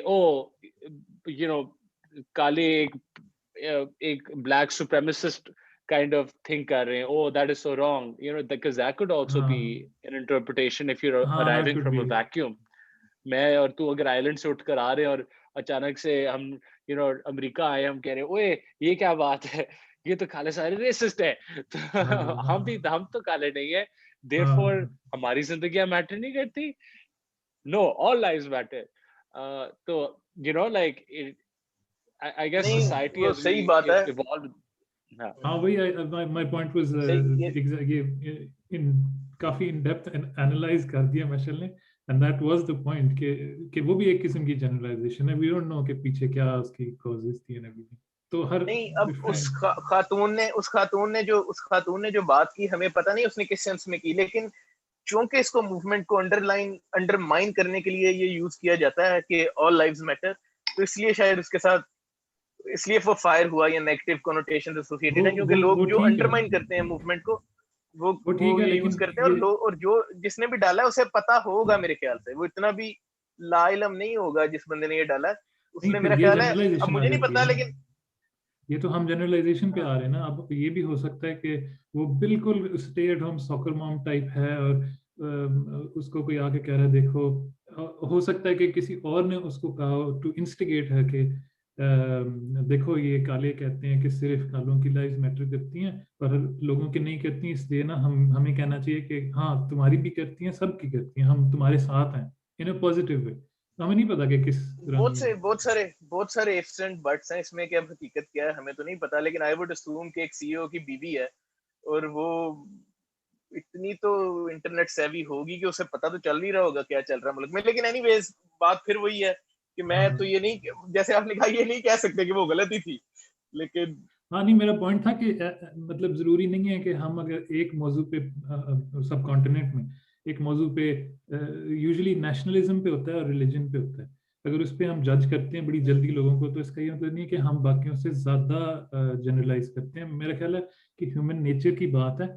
kale ek black supremacist kind of thing kar rahe hain, oh that is so wrong, because that could also be an interpretation if you're arriving from a vacuum. मैं और तू अगर island से उठकर आ रहे हैं और अचानक से हम अमेरिका आए, हम कह रहे हैं ओए ये क्या बात है, ये तो काले सारे रेसिस्ट है, तो हम तो काले नहीं है, देयरफॉर हमारी जिंदगियां मैटर नहीं करती. No, all lives matter. तो like I guess society has सही बात है. evolved. हाँ वही my point was काफी in depth analyze कर दिया मशल ने, and that was the point कि वो भी एक किस्म की generalization है. We don't know कि पीछे क्या उसकी causes थी and everything. तो हर नहीं, अब उस खातून ने जो बात की, हमें पता नहीं उसने किस सेंस में की, लेकिन चूंकि इसको मूवमेंट को अंडरमाइन करने के लिए ये यूज किया जाता है कि ऑल लाइव्स मैटर, तो इसलिए शायद उसके साथ इसलिए वो फायर हुआ या नेगेटिव कनोटेशन एसोसिएटेड है, क्योंकि लोग जो अंडरमाइन करते हैं मूवमेंट को वो ये यूज करते हैं, और जो जिसने भी डाला है उसे पता होगा, मेरे ख्याल से वो इतना भी लाइलम नहीं होगा जिस बंदे ने ये डाला है, उसने मेरा ख्याल है, अब मुझे नहीं पता, लेकिन ये तो हम जनरलाइजेशन पे आ रहे हैं ना. अब ये भी हो सकता है कि वो बिल्कुल stay at home soccer mom type है और उसको कोई आके कह रहा है देखो, हो सकता है कि किसी और ने उसको कहा टू इंस्टिगेट है कि देखो ये काले कहते हैं कि सिर्फ कालों की लाइव्स मैटर करती हैं पर लोगों की नहीं करती, इसलिए ना हमें कहना चाहिए कि हाँ तुम्हारी भी करती हैं, सबकी करती हैं, हम तुम्हारे साथ हैं इन अ पॉजिटिव वे. हमें नहीं पता कि किस बहुत सारे ifs and buts हैं इसमें, कि अब हकीकत क्या है हमें तो नहीं पता, लेकिन आई वुड अस्यूम कि एक सीईओ की बीवी है और वो इतनी तो इंटरनेट सेवी होगी कि उसे पता तो चल नहीं रहा होगा क्या चल रहा है मुल्क में. लेकिन एनीवेज बात फिर वही है कि मैं तो ये नहीं, जैसे आपने कहा, ये नहीं कह सकते कि वो गलती थी, लेकिन नहीं, मेरा पॉइंट था कि मतलब जरूरी नहीं है कि हम अगर एक मौजू पे सब कॉन्टिनेंट में एक मौजू पे यूजुअली नेशनलिज्म पे होता है और रिलीजन पे होता है, अगर उस पे हम जज करते हैं बड़ी जल्दी लोगों को, तो इसका ये मतलब नहीं है कि हम बाकियों से ज्यादा जनरलाइज करते हैं. मेरा ख्याल है कि ह्यूमन नेचर की बात है,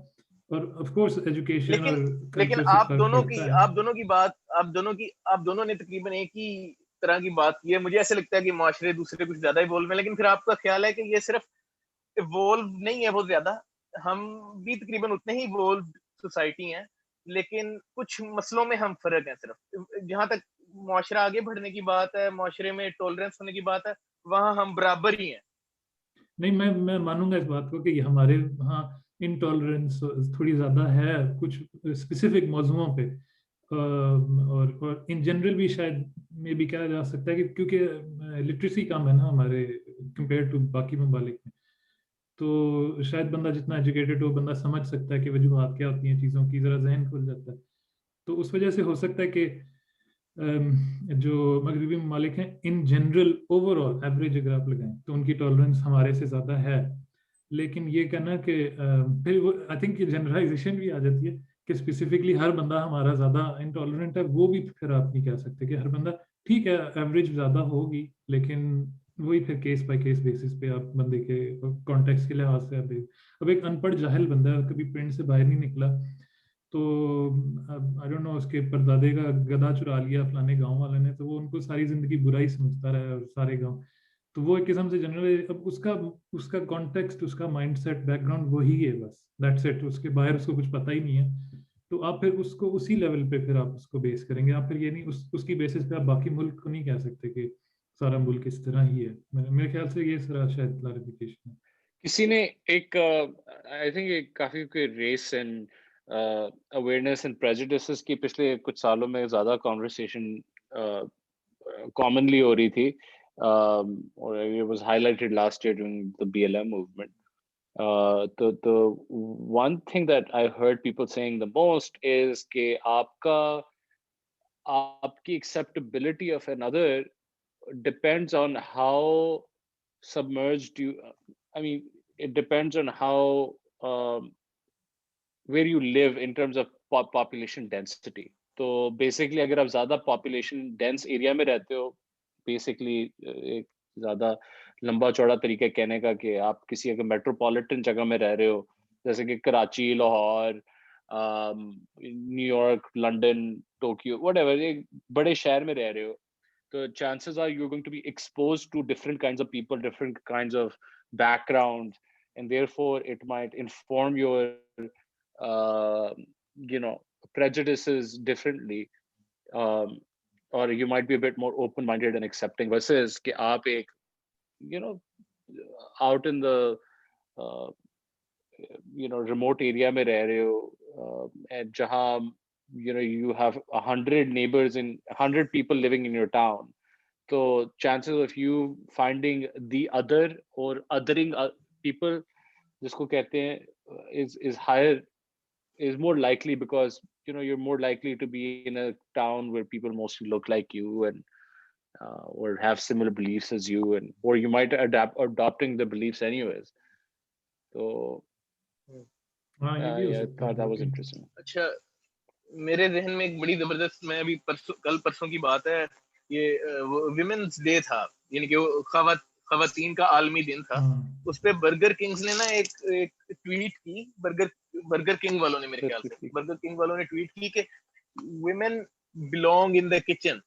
और ऑफ कोर्स एजुकेशन और लेकिन आप दोनों ने तकरीबन एक ही तरह की बात की है. मुझे ऐसे लगता है कि माशरे दूसरे कुछ ज्यादा इवॉल्व है, लेकिन फिर आपका ख्याल है कि ये सिर्फ इवॉल्व नहीं है बहुत ज्यादा, हम भी तकरीबन उतने ही इवॉल्व सोसाइटी हैं, लेकिन कुछ मसलों में हम फर्क हैं. सिर्फ जहां तक माशरा आगे बढ़ने की बात है, माशरे में टॉलरेंस होने की बात है, वहां हम बराबर ही हैं. नहीं, मैं मानूंगा इस बात को कि हमारे वहाँ इनटॉलरेंस थोड़ी ज्यादा है कुछ स्पेसिफिक मौजूओं पे, और इन जनरल भी शायद में भी कहा जा सकता है कि क्योंकि लिटरेसी कम है ना हमारे कंपेयर टू बाकी ममालिक में, तो शायद बंदा जितना एजुकेटेड हो बंदा समझ सकता है कि वजूहात क्या होती हैं चीज़ों की, ज़रा जहन खुल जाता है. तो उस वजह से हो सकता है कि जो मगरबी ममालिक हैं इन जनरल ओवरऑल एवरेज अगर आप लगाएं तो उनकी टॉलरेंस हमारे से ज़्यादा है, लेकिन ये कहना कि फिर वो आई थिंक ये जनरलाइजेशन भी आ जाती है कि स्पेसिफिकली हर बंदा हमारा ज़्यादा इंटॉलरेंट है, वो भी फिर आप नहीं कह सकते कि हर बंदा, ठीक है एवरेज ज़्यादा होगी, लेकिन वही फिर केस बाय केस बेसिस पे आप बंदे के कॉन्टेक्स्ट के लिहाज से अब एक अनपढ़ जाहिल बंदा है, कभी पिंड से बाहर नहीं निकला, तो आई डोंट नो उसके परदादे का गधा चुरा लिया फलाने गांव वाले ने, तो वो उनको सारी जिंदगी बुरा ही समझता रहा है और सारे गांव, तो वो एक किस्म से जनरल, अब उसका उसका कॉन्टेक्स्ट, उसका माइंडसेट बैकग्राउंड वही है, बस दैट्स इट, उसके बाहर उसको कुछ पता ही नहीं है, तो आप फिर उसको उसी लेवल पे फिर आप उसको बेस करेंगे, आप फिर ये नहीं उसकी बेसिस पे आप बाकी मुल्क को नहीं कह सकते कि सारा मुल्क इस तरह ही है, मेरे ख्याल से ये सारा शायद क्लैरिफिकेशन है। किसी ने एक आई थिंक एक काफी कोई race and awareness and prejudices की पिछले कुछ सालों में ज्यादा कॉन्वर्सेशन कॉमनली हो रही थी, और it was highlighted last year during the BLM movement. The one thing that I heard people saying the most is कि आपकी acceptability of another depends on how submerged you, I mean, it depends on how where you live in terms of population density. तो basically अगर आप ज़्यादा population dense area में रहते हो, basically एक ज़्यादा लंबा चौड़ा तरीका कहने का कि आप किसी अगर metropolitan जगह में रह रहे हो, जैसे कि Karachi, Lahore, New York, London, Tokyo, whatever, एक बड़े शहर में रह रहे हो, the chances are you're going to be exposed to different kinds of people, different kinds of backgrounds, and therefore it might inform your, uh, you know, prejudices differently, um, or you might be a bit more open-minded and accepting. Versus कि आप एक, you know, out in the uh, remote area में रह रहे हो, and जहाँ you have 100 neighbors and 100 people living in your town. So chances of you finding the other or othering people, जिसको कहते हैं, is higher, is more likely, because you're more likely to be in a town where people mostly look like you and or have similar beliefs as you, and or you might adopting the beliefs anyways. So हाँ ये भी हो yeah, I सकता thought that was है। interesting. अच्छा, मेरे जहन में एक बड़ी जबरदस्त, मैं अभी कल परसों की बात है, ये विमेंस डे था, यानी कि वो खवातीन का आलमी दिन था, उस पे बर्गर किंग्स ने ना एक ट्वीट की, बर्गर किंग वालों ने, मेरे ख्याल से बर्गर किंग वालों ने ट्वीट की कि women belong in the kitchen,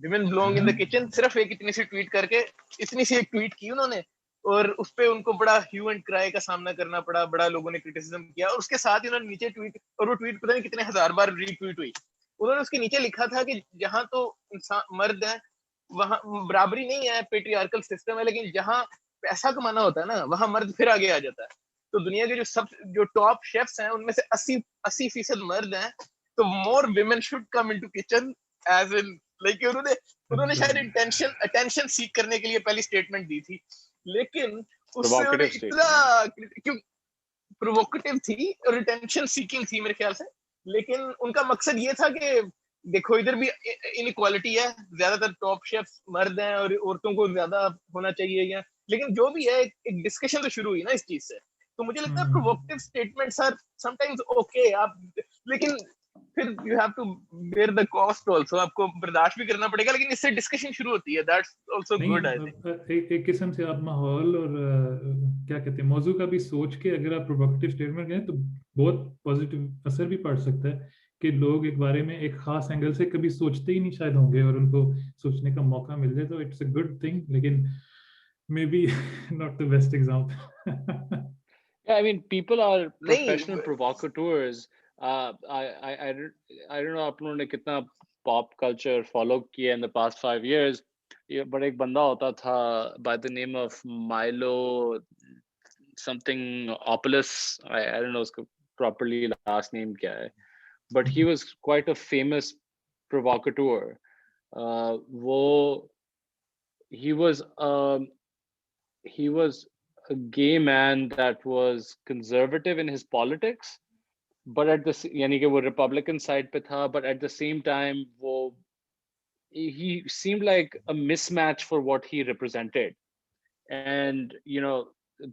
women belong in the kitchen, सिर्फ एक इतनी सी ट्वीट करके, इतनी सी एक ट्वीट की उन्होंने, और उस पे उनको बड़ा ह्यू एंड क्राई का सामना करना पड़ा, बड़ा लोगों ने क्रिटिसिज्म किया, और उसके साथ ही उन्होंने नीचे ट्वीट, और वो ट्वीट पता नहीं कितने हजार बार रीट्वीट हुई, उन्होंने उसके नीचे लिखा था कि जहां तो इंसान मर्द है वहां बराबरी नहीं है, पेट्रियार्कल सिस्टम है, लेकिन जहां पैसा कमाना होता है ना, वहां मर्द फिर आगे आ जाता है। तो दुनिया के जो टॉप शेफ्स हैं उनमें से 80% मर्द हैं, तो more women should come into kitchen, as in like उन्होंने शायद अटेंशन सीख करने के लिए पहली स्टेटमेंट दी थी, लेकिन उससे उन्हें इतना क्यों प्रोवोकेटिव थी और अटेंशन सीकिंग थी मेरे ख्याल से, लेकिन उनका मकसद ये था कि देखो इधर भी इनइक्वालिटी है, ज्यादातर टॉप शेफ्स मर्द हैं और औरतों को ज्यादा होना चाहिए, या लेकिन जो भी है एक डिस्कशन तो शुरू हुई ना इस चीज से, तो मुझे लगता है provocative statements are sometimes okay, आप लेकिन फिर you have to bear the cost also, आपको बर्दाश्त भी करना पड़ेगा, लेकिन इससे डिस्कशन शुरू होती है, that's also good I think. एक किस्म से आप माहौल और क्या कहते हैं मौजू का भी सोच के अगर आप प्रोवोकेटिव स्टेटमेंट करें तो बहुत पॉजिटिव असर भी पड़ सकता है कि लोग एक बारे में एक खास एंगल से कभी सोचते ही नहीं शायद होंगे और उनको सोचने का मौका मिल जाए, तो इट्स अ गुड थिंग, लेकिन may be not the best example. Yeah, I mean, people are professional provocateurs. I don't know आप लोगों ने कितना pop culture follow किया in the past 5 years. ये बड़ा एक बंदा होता था by the name of Milo something Opulus. I don't know उसका properly last name क्या है, but he was quite a famous provocateur. वो he was a gay man that was conservative in his politics, but at the यानी कि वो Republican side पे था, but at the same time वो he seemed like a mismatch for what he represented. And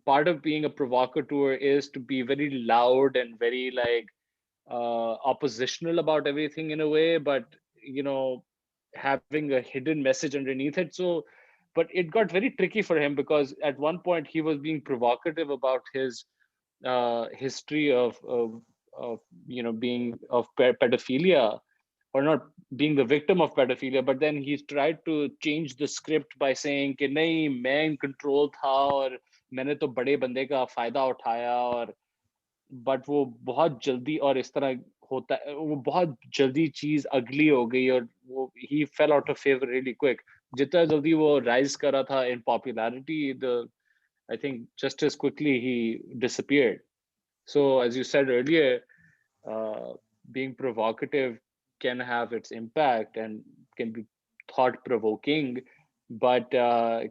part of being a provocateur is to be very loud and very like oppositional about everything in a way, but having a hidden message underneath it. So but it got very tricky for him, because at one point he was being provocative about his history of being of pedophilia, or not being the victim of pedophilia, but then he's tried to change the script by saying कि नहीं, मैं in control था और मैंने तो बड़े बंदे का फायदा उठाया, और बट वो बहुत जल्दी और इस तरह होता है, वो बहुत जल्दी चीज अगली हो गई, और वो he fell out of favor really quick. जितना जल्दी वो rise कर रहा था in popularity, I think just as quickly he disappeared. So as you said earlier, uh, being provocative can have its impact and can be thought provoking, but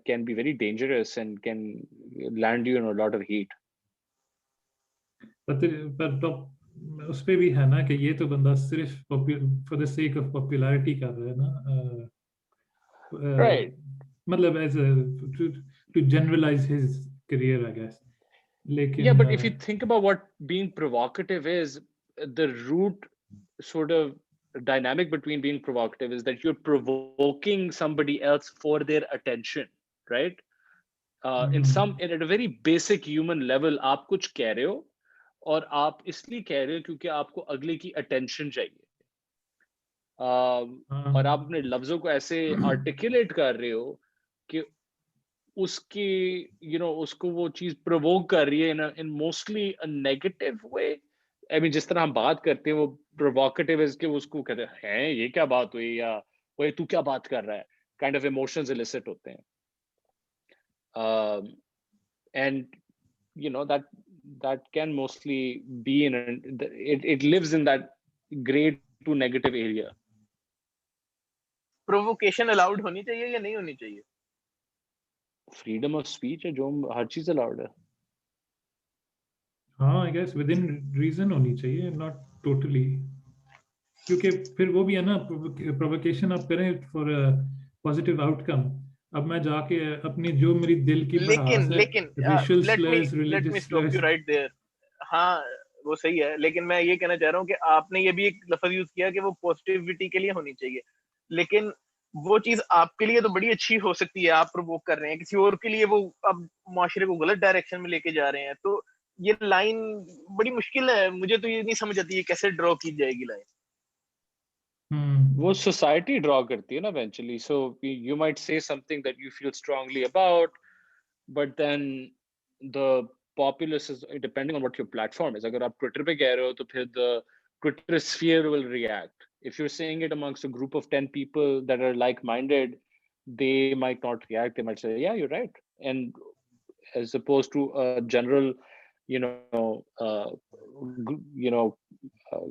can be very dangerous and can land you in a lot of heat. पर उस पे भी है ना कि ये तो बंदा सिर्फ for the sake of popularity कर रहा है ना, Right. मतलब as to generalise his career I guess. लेकिन Yeah, but if you think about what being provocative is, the root sort of dynamic between being provocative is that you're provoking somebody else for their attention, right? At a very basic human level, आप कुछ कह रहे हो और आप इसलिए कह रहे हो क्योंकि आपको अगले की attention चाहिए, और आप अपने लफ्जों को ऐसे articulate कर रहे हो कि उसकी उसको वो चीज प्रोवोक कर रही है in mostly a negative way. I mean, जिस तरह हम बात करते हैं वो प्रोवोकेटिव है कि उसको कहते हैं ये क्या बात हुई, या वो तू क्या बात कर रहा है, काइंड ऑफ इमोशंस इलिसिट होते हैं. And that can mostly be it lives in that gray to negative area. Provocation allowed होनी चाहिए या नहीं होनी चाहिए? फ्रीडम ऑफ स्पीच है, जो हर चीज अलाउड है. हाँ, I guess within reason होनी चाहिए, नॉट टोटली, क्योंकि फिर वो भी है ना, प्रोवोकेशन आप करें फॉर पॉजिटिव आउटकम. अब मैं जाके अपनी जो मेरी दिल की भड़ास है, racial slurs, religious slurs. Right there, हाँ वो सही है, लेकिन मैं ये कहना चाह रहा हूँ कि आपने ये भी एक लफ्ज यूज किया कि वो पॉजिटिविटी के लिए होनी चाहिए, लेकिन वो चीज आपके लिए तो बड़ी अच्छी हो सकती है, आप प्रोवोक कर रहे हैं, किसी और के लिए वो अब माशरे को गलत डायरेक्शन में लेके जा रहे हैं. तो ये लाइन बड़ी मुश्किल है, मुझे तो ये नहीं समझ आती है कैसे ड्रॉ की जाएगी लाइन. वो सोसाइटी ड्रॉ करती है ना eventually. So you might say something that you feel strongly about, but then the populace is depending on what your platform is. अगर आप ट्विटर पे कह रहे हो तो फिर the Twitter sphere will react. If you're saying it amongst a group of 10 people that are like-minded, they might not react. They might say, yeah, you're right. And as opposed to a general,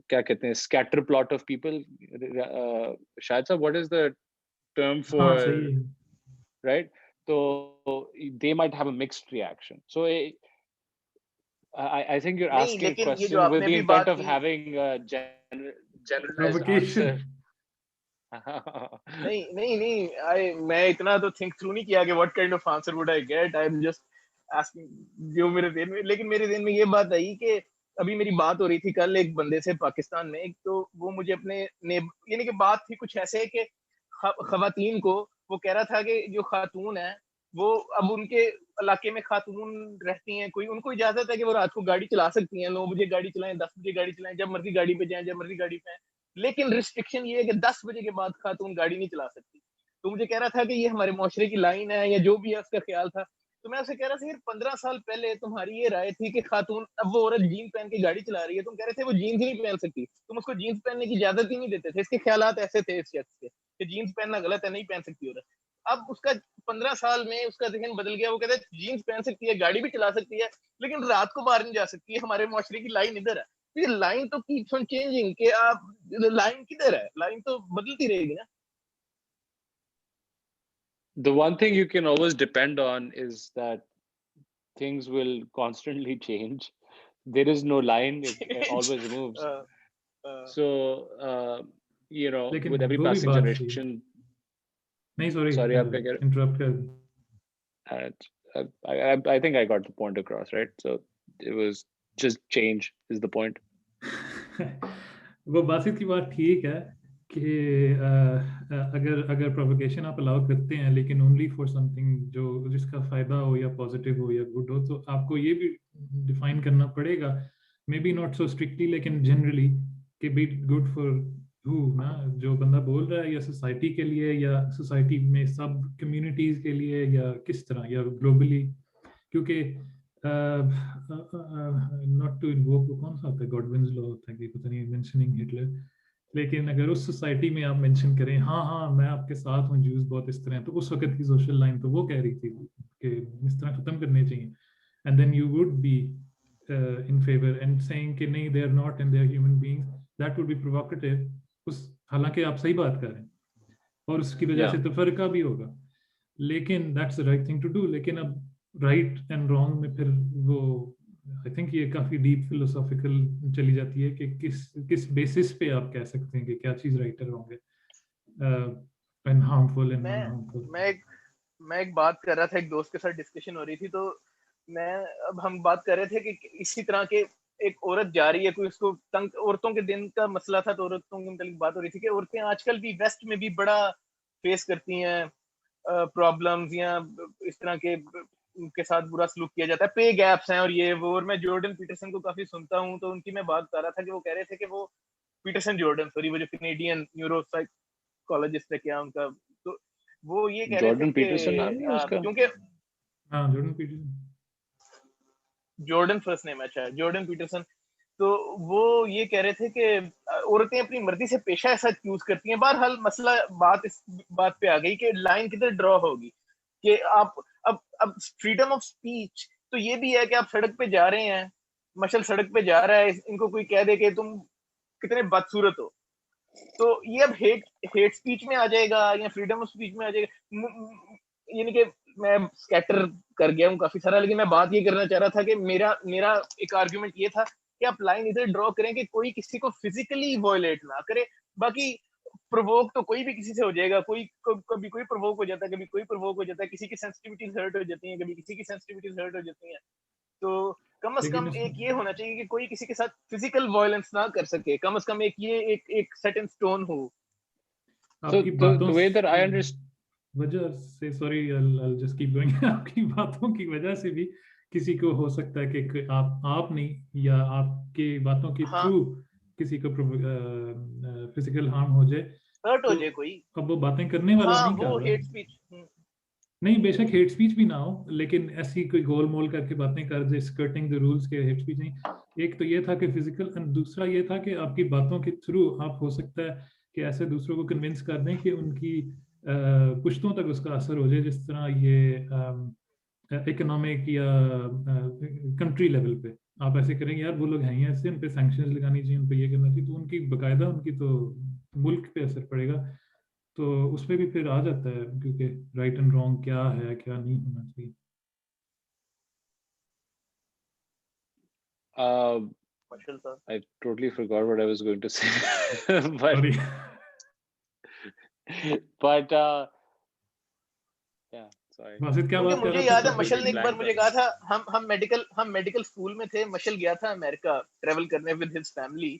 क्या कहते हैं, scatter plot of people. Shahid sir, what is the term for, right? So they might have a mixed reaction. So I think you're asking a question with the intent of having a generalized answer. नहीं, मैं इतना तो think through नहीं किया कि what kind of answer would I get. I am just asking जो मेरे ध्यान में. लेकिन मेरे ध्यान में ये बात आई कि अभी मेरी बात हो रही थी कल एक बंदे से पाकिस्तान में, तो वो मुझे अपने यानी कि बात थी कुछ ऐसे कि खवातीन को वो कह रहा था कि जो खातून है वो अब उनके इलाके में खातून रहती हैं, कोई उनको इजाजत है कि वो रात को गाड़ी चला सकती हैं, 9 बजे गाड़ी चलाएं, 10 बजे गाड़ी चलाएं, जब मर्जी गाड़ी पे जाएं, जब मर्जी गाड़ी पे. लेकिन रिस्ट्रिक्शन ये है कि 10 बजे के बाद खातून गाड़ी नहीं चला सकती. तो मुझे कह रहा था कि ये हमारे मुआशरे की लाइन है या जो भी है उसका ख्याल था. तो मैं उसे कह रहा था यार 15 साल पहले तुम्हारी ये राय थी कि खातून, अब वो औरत जीन्स पहन के गाड़ी चला रही है, तुम कह रहे थे वो जीन्स ही नहीं पहन सकती, तुम उसको जीन्स पहनने की इजाजत ही नहीं देते थे. इसके ख्यालात ऐसे थे इस शख्स के कि जीन्स पहनना गलत है, नहीं पहन सकती औरत. अब उसका 15 साल में उसका ज़हन बदल गया, वो कहता है जीन्स पहन सकती है, गाड़ी भी चला सकती है, लेकिन रात को बाहर नहीं जा सकती है. हमारे मुआशरे की लाइन इधर है. ये लाइन तो कीप्स ऑन चेंजिंग कि आप लाइन किधर है, लाइन तो बदलती रहेगी ना. The one thing you can always depend on is that things will constantly change. There is no line, it always moves. So with every passing generation, नहीं sorry Sorry, आप क्या कह रहे इंटरप्ट कर I think I got the point across, right? So it was just change is the point. वो बासित की बात ठीक है कि अगर अगर प्रोवोकेशन आप अलाउ करते हैं लेकिन ओनली फॉर समथिंग जो जिसका फायदा हो या पॉजिटिव हो या गुड हो, तो आपको ये भी डिफाइन करना पड़ेगा, may be not so strictly लेकिन जनरली, कि बी गुड फॉर हु ना, जो बंदा बोल रहा है, या सोसाइटी के लिए, या सोसाइटी में सब कम्युनिटीज के लिए, या किस तरह, या ग्लोबली, क्योंकि नॉट टू इन्वोक, वो कौन सा होता है, गॉडविन्स लॉ होता है कि पता नहीं, मेंशनिंग हिटलर, लेकिन अगर उस सोसाइटी में आप मेंशन करें हाँ हाँ मैं आपके साथ हूँ, ज्यूज बहुत इस तरह, तो उस वक्त की सोशल लाइन तो वो कह रही थी कि इस तरह खत्म करने चाहिए, and then you would be in favour and saying कि नहीं they are not and they are human beings, that would be provocative, उस हालांकि आप सही बात कर रहे हैं और उसकी वजह से तफरका भी होगा, लेकिन that's the right thing to do, लेकिन अब राइट एंड रॉन्ग में फिर वो आई थिंक ये काफी डीप फिलोसॉफिकल चली जाती है कि किस बेसिस पे आप कह सकते हैं कि क्या चीज राइट है, रॉन्ग है, and harmful and non harmful. मैं एक बात कर रहा था, एक दोस्त के साथ डिस्कशन हो रही थी, तो हम बात कर रहे थे कि इसी तरह के एक औरत जा रही है, कोई उसको तंग, औरतों के दिन का मसला था, तो औरतों के मतलब बात हो रही थी कि औरतें आजकल भी वेस्ट में भी बड़ा फेस करती हैं प्रॉब्लम्स, या इस तरह के उनके साथ बुरा सलूक किया जाता है, पे गैप्स हैं और ये वो, और मैं जॉर्डन पीटरसन को काफी सुनता हूँ, तो उनकी मैं बात कर रहा था कि वो कह रहे थे कि वो पीटरसन जॉर्डन, सॉरी, वो जो कैनेडियन न्यूरो साइकोलॉजिस्ट है क्या उनका, तो वो ये कह रहे थे Jordan कि Peterson नाम नहीं है उसका? क्योंकि हाँ Jordan Peterson, Jordan first name, अच्छा जॉर्डन पीटरसन, तो वो ये कह रहे थे कि औरतें अपनी मर्जी से पेशा ऐसा चूज करती हैं, बहरहाल मसला बात इस बात पे आ गई कि लाइन किधर ड्रॉ होगी, कि आप अब फ्रीडम ऑफ स्पीच तो ये भी है कि आप सड़क पे जा रहे हैं, मशल सड़क पे जा रहा है, इनको कोई कह दे कि तुम कितने बदसूरत हो, तो ये अब हेट स्पीच में आ जाएगा या फ्रीडम ऑफ स्पीच में आ जाएगा, यानी कि मैं स्कैटर कर गया हूँ काफी सारा, लेकिन मैं बात ये करना चाह रहा था कि मेरा मेरा एक आर्ग्यूमेंट ये था कि आप लाइन इधर ड्रॉ करें कि कोई किसी को फिजिकली वॉयलेट ना करे, बाकी प्रोवोक तो कोई भी किसी से हो जाएगा, कोई कभी कोई प्रोवोक हो जाता है, कभी कोई प्रोवोक हो जाता है, किसी की सेंसिटिविटीज हर्ट हो जाती हैं, कभी किसी की सेंसिटिविटीज हर्ट हो जाती हैं, तो कम से लेकिन कम एक ये होना चाहिए कि कोई किसी के साथ फिजिकल वायलेंस ना कर सके, कम से कम एक ये एक सेट इन स्टोन हो। So आपकी बातों the way that I understand, वजह से, sorry I just keep going, आपकी बातों की वजह से भी किसी को हो सकता है कि आप नहीं, या आपके बातों के हाँ, थ्रू किसी को फिजिकल हार्म हो जाए, हर्ट हो तो जाए कोई, अब वो बातें करने वाला हाँ नहीं कर वो रहा, हेट स्पीच। नहीं बेशक हेट स्पीच भी ना हो, लेकिन ऐसी कोई गोल मोल करके बातें कर दे, स्कर्टिंग द रूल्स के, हेट स्पीच नहीं। एक तो ये था कि फिजिकल, एंड दूसरा ये था कि आपकी बातों के थ्रू आप हो सकता है कि ऐसे दूसरों को कन्विंस कर दें कि उनकी पुश्तों तक उसका असर हो जाए, जिस तरह ये इकोनॉमिक या कंट्री लेवल पे आप ऐसे करेंगे, यार वो लोग हैं ही ऐसे, उन पे सैंक्शंस लगानी चाहिए, उन पे ये करना चाहिए, तो उनकी बकायदा उनकी तो मुल्क पे असर पड़ेगा, तो उसमें भी फिर आ जाता है, क्योंकि राइट एंड रॉन्ग क्या है, क्या नहीं होना चाहिए। मशल sir, I totally forgot what I was going to say. but sorry. but yeah, sorry. Basit क्या क्योंकि बात कर मुझे रहा था, याद है मशल Completely ने एक बार blank मुझे on कहा me. था, हम मेडिकल स्कूल में थे, मशल गया था अमेरिका ट्रेवल करने विद हिज फैमिली,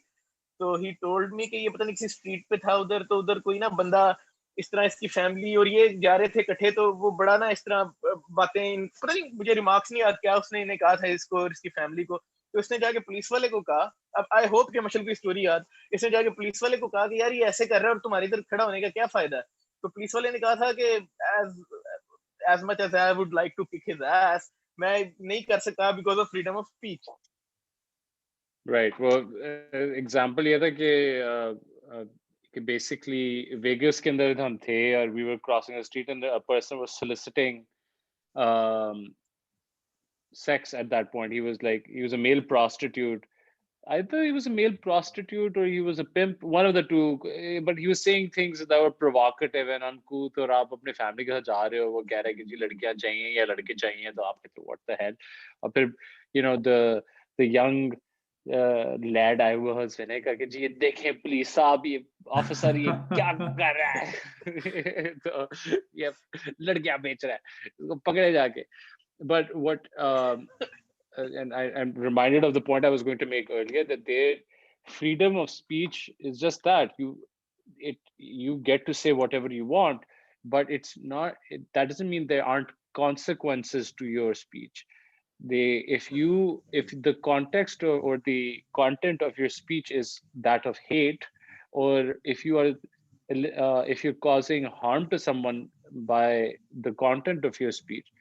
तो ही टोल्ड मी कि ये पता नहीं किसी स्ट्रीट पे था उधर, तो उधर कोई ना बंदा इस तरह, इसकी फैमिली और ये जा रहे थे इकट्ठे, तो वो बड़ा ना इस तरह बातें, पता नहीं मुझे रिमार्क्स नहीं याद क्या उसने इन्हें कहा था इसको और इसकी फैमिली को, तो उसने जाके पुलिस वाले को कहा, अब आई होप कि मशल की स्टोरी याद, इसने जाके पुलिस वाले को कहा कि यार ये ऐसे कर रहा है और तुम्हारी इधर खड़ा होने का क्या फायदा है, तो पुलिस वाले ने कहा था कि as much as I would like to kick his ass, मैं नहीं कर सकता because of freedom of speech. Right. Well, example ये था कि basically Vegas के अंदर हम थे और we were crossing the street and a person was soliciting sex at that point. He was a male prostitute. Either he was a male prostitute or he was a pimp, one of the two. But he was saying things that were provocative and uncouth. और आप अपने family के साथ जा रहे हो, वो कह रहा है कि जी लड़कियां चाहिए या लड़के चाहिए, तो आप कहते हो what the hell? और फिर the young लैड आए हुए हंसने करके जी ये देखें पुलिस साहब ये ऑफिसर ये क्या कर रहा है तो ये लड़कियां बेच रहा है उसको पकड़े जाके but what and I'm reminded of the point I was going to make earlier that their freedom of speech is just that you get to say whatever you want, but it's not that doesn't mean there aren't consequences to your speech. If the context or the content of your speech is that of hate, or if you are if you're causing harm to someone by the content of your speech,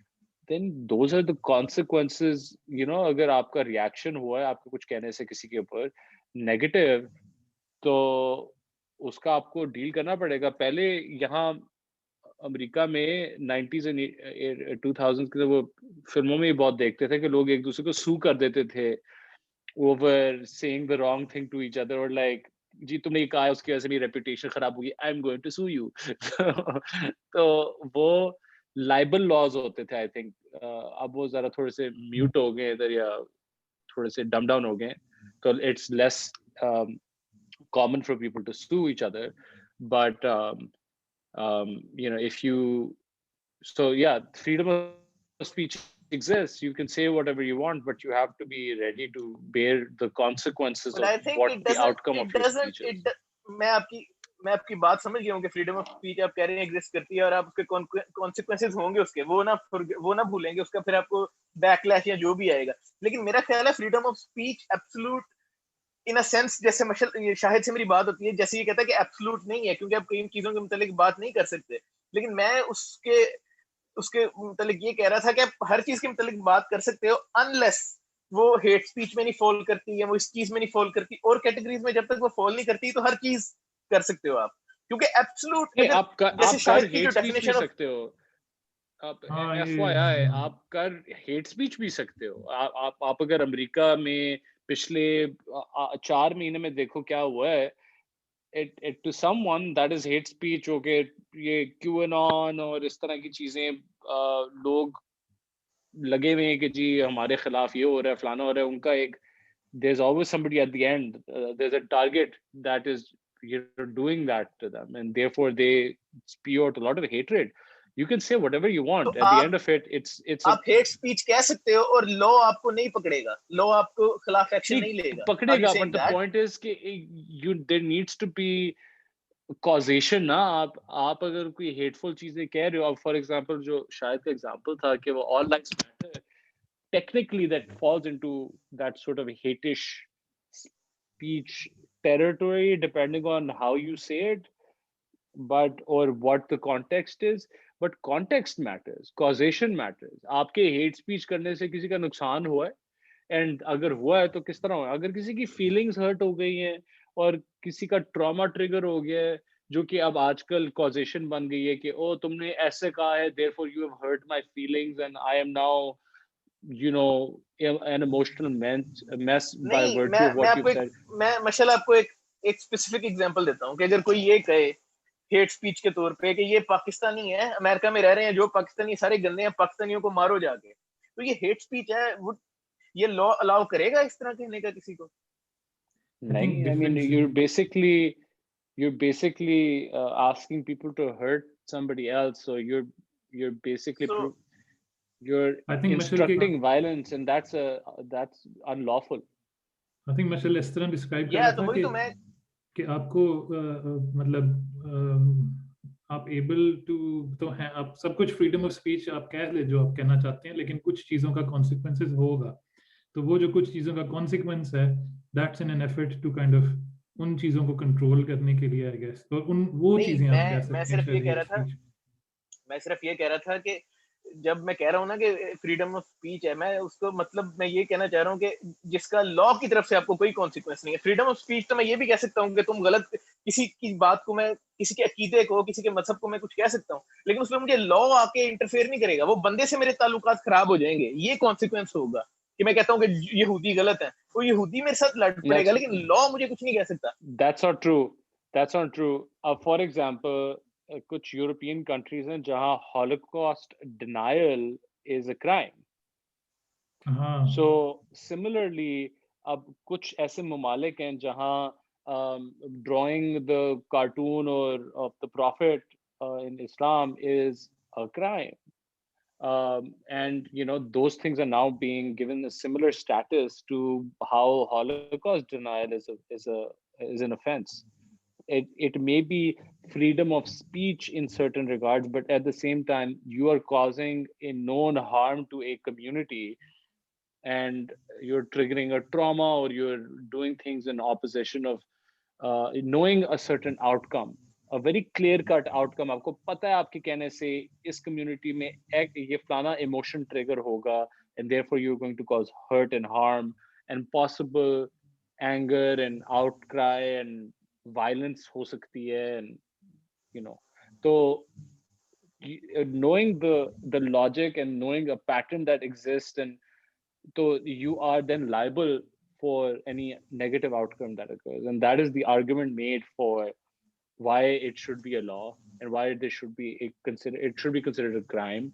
then those are the consequences. अगर आपका reaction हुआ है आपको कुछ कहने से किसी के ऊपर negative, तो उसका आपको डील करना पड़ेगा. पहले यहाँ अमेरिका में 90s एंड 2000s के वो फिल्मों में ही बहुत देखते थे कि लोग एक दूसरे को सू कर देते थे over saying the wrong thing to each other, और लाइक जी तुमने ये कहा है उसकी वजह से मेरी रेपुटेशन खराब होगी, I am going to sue you. तो वो लाइबल लॉज होते थे आई थिंक. अब वो जरा थोड़े से म्यूट हो गए इधर या थोड़े से डम डाउन हो गए, तो it's less common for people to sue each other. But if you freedom of speech exists. You can say whatever you want, but you have to be ready to bear the consequences But of I think what the outcome of your speech is. मैं आपकी बात समझ गया हूँ कि freedom of speech आप कह रहे हैं एग्जिस्ट करती है और आपके कॉन्सिक्वेंसेस होंगे उसके, वो ना भूलेंगे उसका, फिर आपको बैकलैश या जो भी आएगा. लेकिन मेरा ख्याल है freedom of speech absolute in a sense, जैसे शाहिद से मेरी बात होती है, जैसे ये कहता है कि एब्सोल्यूट नहीं है क्योंकि आप कई चीजों के मुतालिक बात नहीं कर सकते. लेकिन मैं उसके मुतालिक ये कह रहा था कि आप हर चीज के मुतालिक बात कर सकते हो अनलेस वो हेट स्पीच में नहीं फॉल करती, या वो इस चीज में नहीं फॉल करती, और कैटेगरीज में जब तक वो फॉल नहीं करती तो हर चीज कर सकते हो आप, क्योंकि एब्सोल्यूट आप कर हेट स्पीच भी सकते हो. आप FYI आप कर हेट स्पीच भी सकते हो. आप अगर अमेरिका में पिछले 4 महीने में देखो क्या हुआ है, it to someone that is hate speech. Okay, ये QAnon और इस तरह की चीजें लोग लगे हुए हैं कि जी हमारे खिलाफ ये हो रहा है फलाना हो रहा है. उनका एक there's always somebody at the end, there's a target that is you're doing that to them, and therefore they spew out a lot of hatred. You can say whatever you want. तो At the end of it, it's आप hate speech कह सकते हो और law आपको नहीं पकड़ेगा, law आपको खिलाफ एक्शन नहीं लेगा, पकड़ेगा. But the point is कि there needs to be causation ना. आप अगर कोई hateful चीजें कह रहे हो, फॉर एग्जांपल जो शायद का एग्जांपल था कि वो all lives matter, technically that falls into that sort of hate-ish speech territory depending on how you say it, but or what the context is. But context matters, causation matters. आपके hate speech करने से किसी का नुकसान हुआ है, and अगर हुआ है तो किस तरह हुआ है. अगर किसी की feelings hurt हो गई हैं और किसी का trauma trigger हो गया है, जो कि अब आजकल causation बन गई है कि ओ तुमने ऐसे कहा है, therefore you have hurt my feelings and I am now an emotional mess by virtue of what you've said. मैं मशल आपको एक स्पेसिफिक एग्जांपल देता हूँ कि अगर कोई ये कहे हेट स्पीच के तौर पे कि ये पाकिस्तानी है, अमेरिका में रह रहे हैं, जो पाकिस्तानी सारे गंदे हैं, पाकिस्तानियों को मारो जाके, तो ये हेट स्पीच है, ये लॉ अलाउ करेगा इस तरह कहने का किसी को? नहीं, I mean you're basically asking people to hurt somebody else, so you're basically you're instructing violence, and that's unlawful. I think Mashal इस तरह describe कर रहा था कि आपको मतलब आप able to तो हैं, आप सब कुछ freedom of speech आप कह ले जो आप कहना चाहते हैं, लेकिन कुछ चीजों का consequences होगा. तो वो जो कुछ चीजों का consequence है, that's in an effort to kind of उन चीजों को control करने के लिए I guess. तो वो चीजें आप कह सकते हैं. मैं सिर्फ ये कह रहा था कि जब मैं कह रहा हूँ ना कि फ्रीडम ऑफ स्पीच है, मैं उसको मतलब मैं ये कहना चाह रहा हूँ कि जिसका लॉ की तरफ से आपको कोई कॉन्सिक्वेंस नहीं है. फ्रीडम ऑफ स्पीच तो मैं ये भी कह सकता हूँ कि तुम गलत किसी की बात को, मैं किसी के अकीदे को, किसी के मजहब को मैं कुछ कह सकता हूँ, लेकिन उसमें मुझे लॉ आके इंटरफेयर नहीं करेगा. वो बंदे से मेरे ताल्लुकात खराब हो जाएंगे, ये कॉन्सिक्वेंस होगा कि मैं कहता हूँ कि यहूदी गलत है, वो यहूदी मेरे साथ लड़ पड़ेगा, लेकिन लॉ मुझे कुछ नहीं कह सकता. That's not true. For example, कुछ यूरोपियन कंट्रीज हैं जहां Holocaust denial is a crime. So similarly, अब कुछ ऐसे ममालिक हैं जहाँ drawing the cartoon or of the prophet in Islam is a crime. And those things are now being given a similar status to how Holocaust denial is an offense. It may be freedom of speech in certain regards, but at the same time you are causing a known harm to a community, and you're triggering a trauma, or you're doing things in opposition of knowing a certain outcome, a very clear cut outcome. आपको पता है आपके कहने से इस community में ये फलाना emotion trigger होगा, and therefore you're going to cause hurt and harm and possible anger and outcry and violence हो सकती है, and so knowing the logic and knowing a pattern that exists, and so you are then liable for any negative outcome that occurs. And that is the argument made for why it should be a law, and why this should be it should be considered a crime.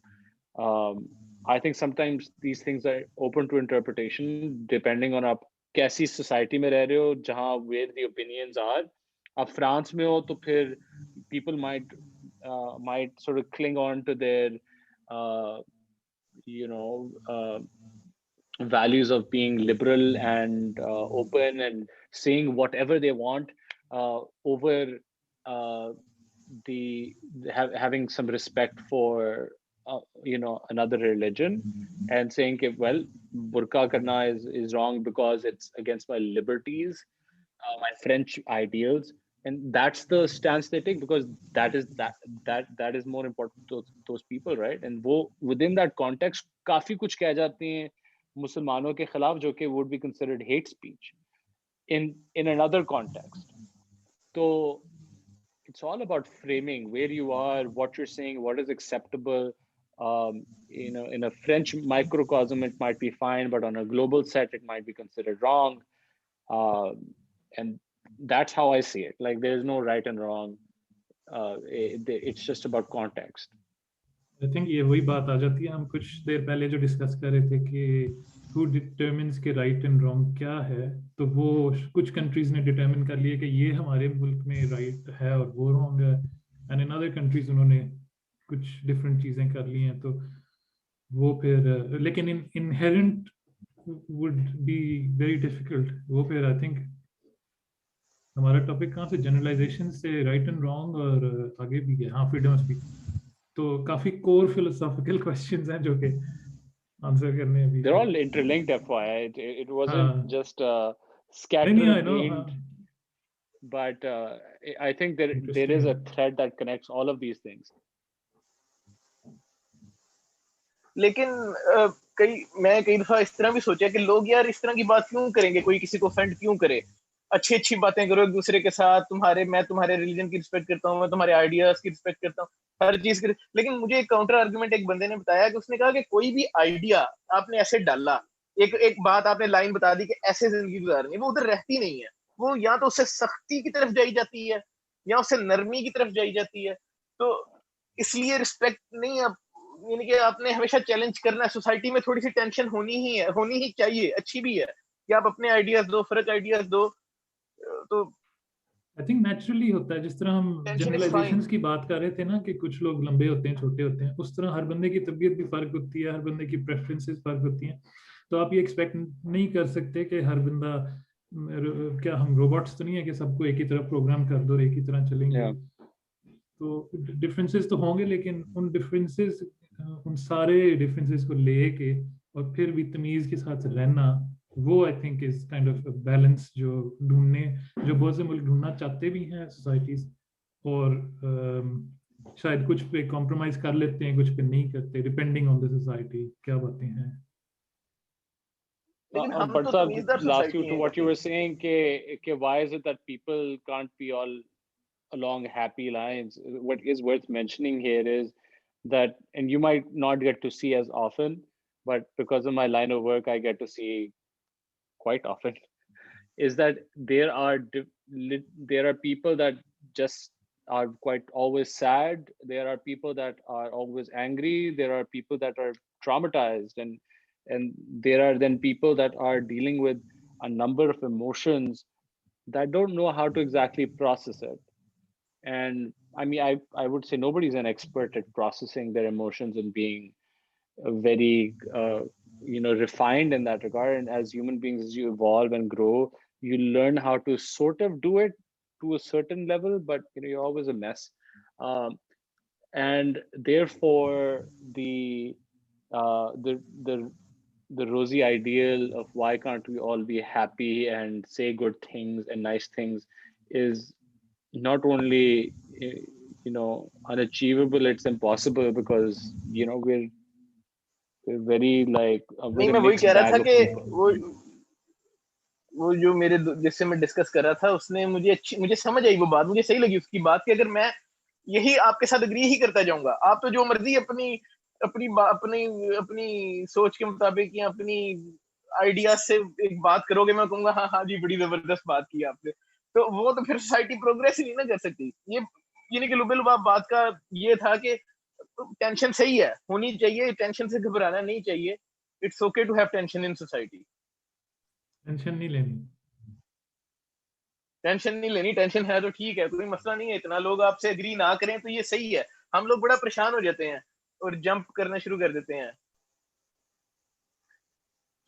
I think sometimes these things are open to interpretation depending on आप कैसी society में रह रहे हो, जहाँ where the opinions are. आप France में हो तो फिर people might sort of cling on to their uh, you know values of being liberal and open and saying whatever they want, over uh, having some respect for another religion, and saying that, well, burqa karna is wrong because it's against my liberties, my French ideals, and that's the stance they take, because that is more important to those people, right? And वो within that context काफी कुछ कह जाते हैं मुसलमानों के खिलाफ, जो कि would be considered hate speech in another context. So it's all about framing where you are, what you're saying, what is acceptable. In a French microcosm, it might be fine, but on a global set, it might be considered wrong. And that's how I see it. Like, there's no right and wrong. It's just about context. I think ये वही बात आ जाती है, हम कुछ देर पहले जो discuss कर रहे थे कि who determines के right and wrong क्या है, तो वो कुछ countries ने determine कर लिया कि ये हमारे मुल्क में right है और वो wrong है, and in other countries उन्होंने कुछ different चीजें कर ली हैं, तो वो फिर लेकिन inherent would be very difficult. वो फिर I think हमारा टॉपिक कहाँ से जनरलाइजेशन से राइट एंड रॉन्ग और आगे भी है, हाँ फ्रीडम ऑफ स्पीच, तो काफी कोर फिलोसॉफिकल क्वेश्चंस हैं जो कि आंसर करने अभी They're all interlinked, FYI. It wasn't just scatterbrained, but I think there is a thread that connects all of these things. लेकिन मैं कई दफा इस तरह भी सोचा कि लोग यार इस तरह की बात क्यों करेंगे, कोई किसी को ऑफेंड क्यों करे, अच्छी अच्छी बातें करो एक दूसरे के साथ, मैं तुम्हारे रिलीजन की रिस्पेक्ट करता हूँ, मैं तुम्हारे आइडियाज की रिस्पेक्ट करता हूँ, हर चीज की। लेकिन मुझे एक काउंटर आर्गुमेंट एक बंदे ने बताया कि उसने कहा कि कोई भी आइडिया आपने ऐसे डाला, एक बात आपने लाइन बता दी कि ऐसे जिंदगी गुजारनी, वो उधर रहती नहीं है, वो या तो उससे सख्ती की तरफ जाई जाती है या उससे नरमी की तरफ जाई जाती है। तो इसलिए रिस्पेक्ट नहीं, यानी कि आपने हमेशा चैलेंज करना है। सोसाइटी में थोड़ी सी टेंशन होनी ही चाहिए, अच्छी भी है कि आप अपने आइडियाज दो, फर्क आइडियाज दो। तो आई थिंक नेचुरली होता है, जिस तरह हम जनरलाइजेशंस की बात कर रहे थे ना कि कुछ लोग लंबे होते हैं, छोटे होते हैं, उस तरह हर बंदे की तबीयत भी फर्क होती है, हर बंदे की प्रेफरेंसेस फर्क होती हैं, तो आप ये एक्सपेक्ट नहीं कर सकते कि हर बंदा, क्या हम रोबोट्स तो नहीं है कि सबको एक ही तरह प्रोग्राम कर दो और एक ही तरह चलेंगे। तो डिफरेंसेस तो होंगे, लेकिन उन सारे डिफरेंसेस को लेके और फिर भी तमीज के साथ रहना, वो I think is kind of balance जो बहुत से मुल्क ढूंढना चाहते भी हैं सोसाइटीज, और शायद कुछ पे कॉम्प्रोमाइज कर लेते हैं, कुछ पे नहीं करते, डिपेंडिंग ऑन द सोसाइटी। क्या बातें हैं? But last you to what you were saying, why is it that people can't be all along happy lines? What is worth mentioning here is that, and you might not get to see as often, but because of my line of work, I get to see quite often, is that there are people that just are quite always sad. There are people that are always angry. There are people that are traumatized, and there are then people that are dealing with a number of emotions that don't know how to exactly process it. And I mean, I would say nobody's an expert at processing their emotions and being very, refined in that regard. And as human beings, as you evolve and grow, you learn how to sort of do it to a certain level, but you're always a mess. And therefore, the rosy ideal of why can't we all be happy and say good things and nice things is not only unachievable, it's impossible, because we're very like نہیں we're a میں وہی mixed کہہ رہا تھا bag of کہ people. وہ جو میرے جس سے میں ڈسکس کر رہا تھا اس نے مجھے سمجھ آئی وہ بات, مجھے صحیح لگی اس کی بات کہ اگر میں یہی آپ کے ساتھ اگری ہی کرتا جاؤں گا, آپ تو جو مرضی اپنی سوچ کے مطابق یا اپنی آئیڈیاز سے ایک بات کرو گے, میں کہوں گا ہاں جی بڑی زبردست بات کی آپ نے, تو وہ تو پھر سوسائٹی پروگریس ہی نہیں نہ کر سکتی. یعنی کہ لبا بات کا یہ تھا کہ ٹینشن صحیح ہے, ہونی چاہیے, ٹینشن سے گھبرانا نہیں چاہیے. It's okay to have tension in society. Tension نہیں لینی, ٹینشن ہے تو ٹھیک ہے, کوئی مسئلہ نہیں ہے. اتنا لوگ آپ سے اگری نہ کریں تو یہ صحیح ہے. ہم لوگ بڑا پریشان ہو جاتے ہیں اور جمپ کرنا شروع کر دیتے ہیں.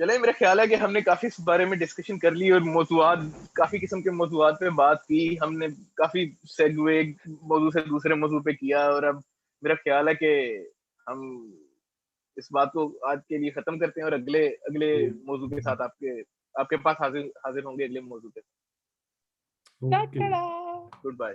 چلے, میرا خیال ہے کہ ہم نے کافی اس بارے میں ڈسکشن کر لی اور موضوعات, کافی قسم کے موضوعات پہ بات کی. ہم نے کافی سیگوے موضوع سے دوسرے موضوع پہ کیا, اور اب میرا خیال ہے کہ ہم اس بات کو آج کے لیے ختم کرتے ہیں اور اگلے موضوع کے ساتھ آپ کے پاس حاضر ہوں گے اگلے موضوع پہ. Okay, good bye.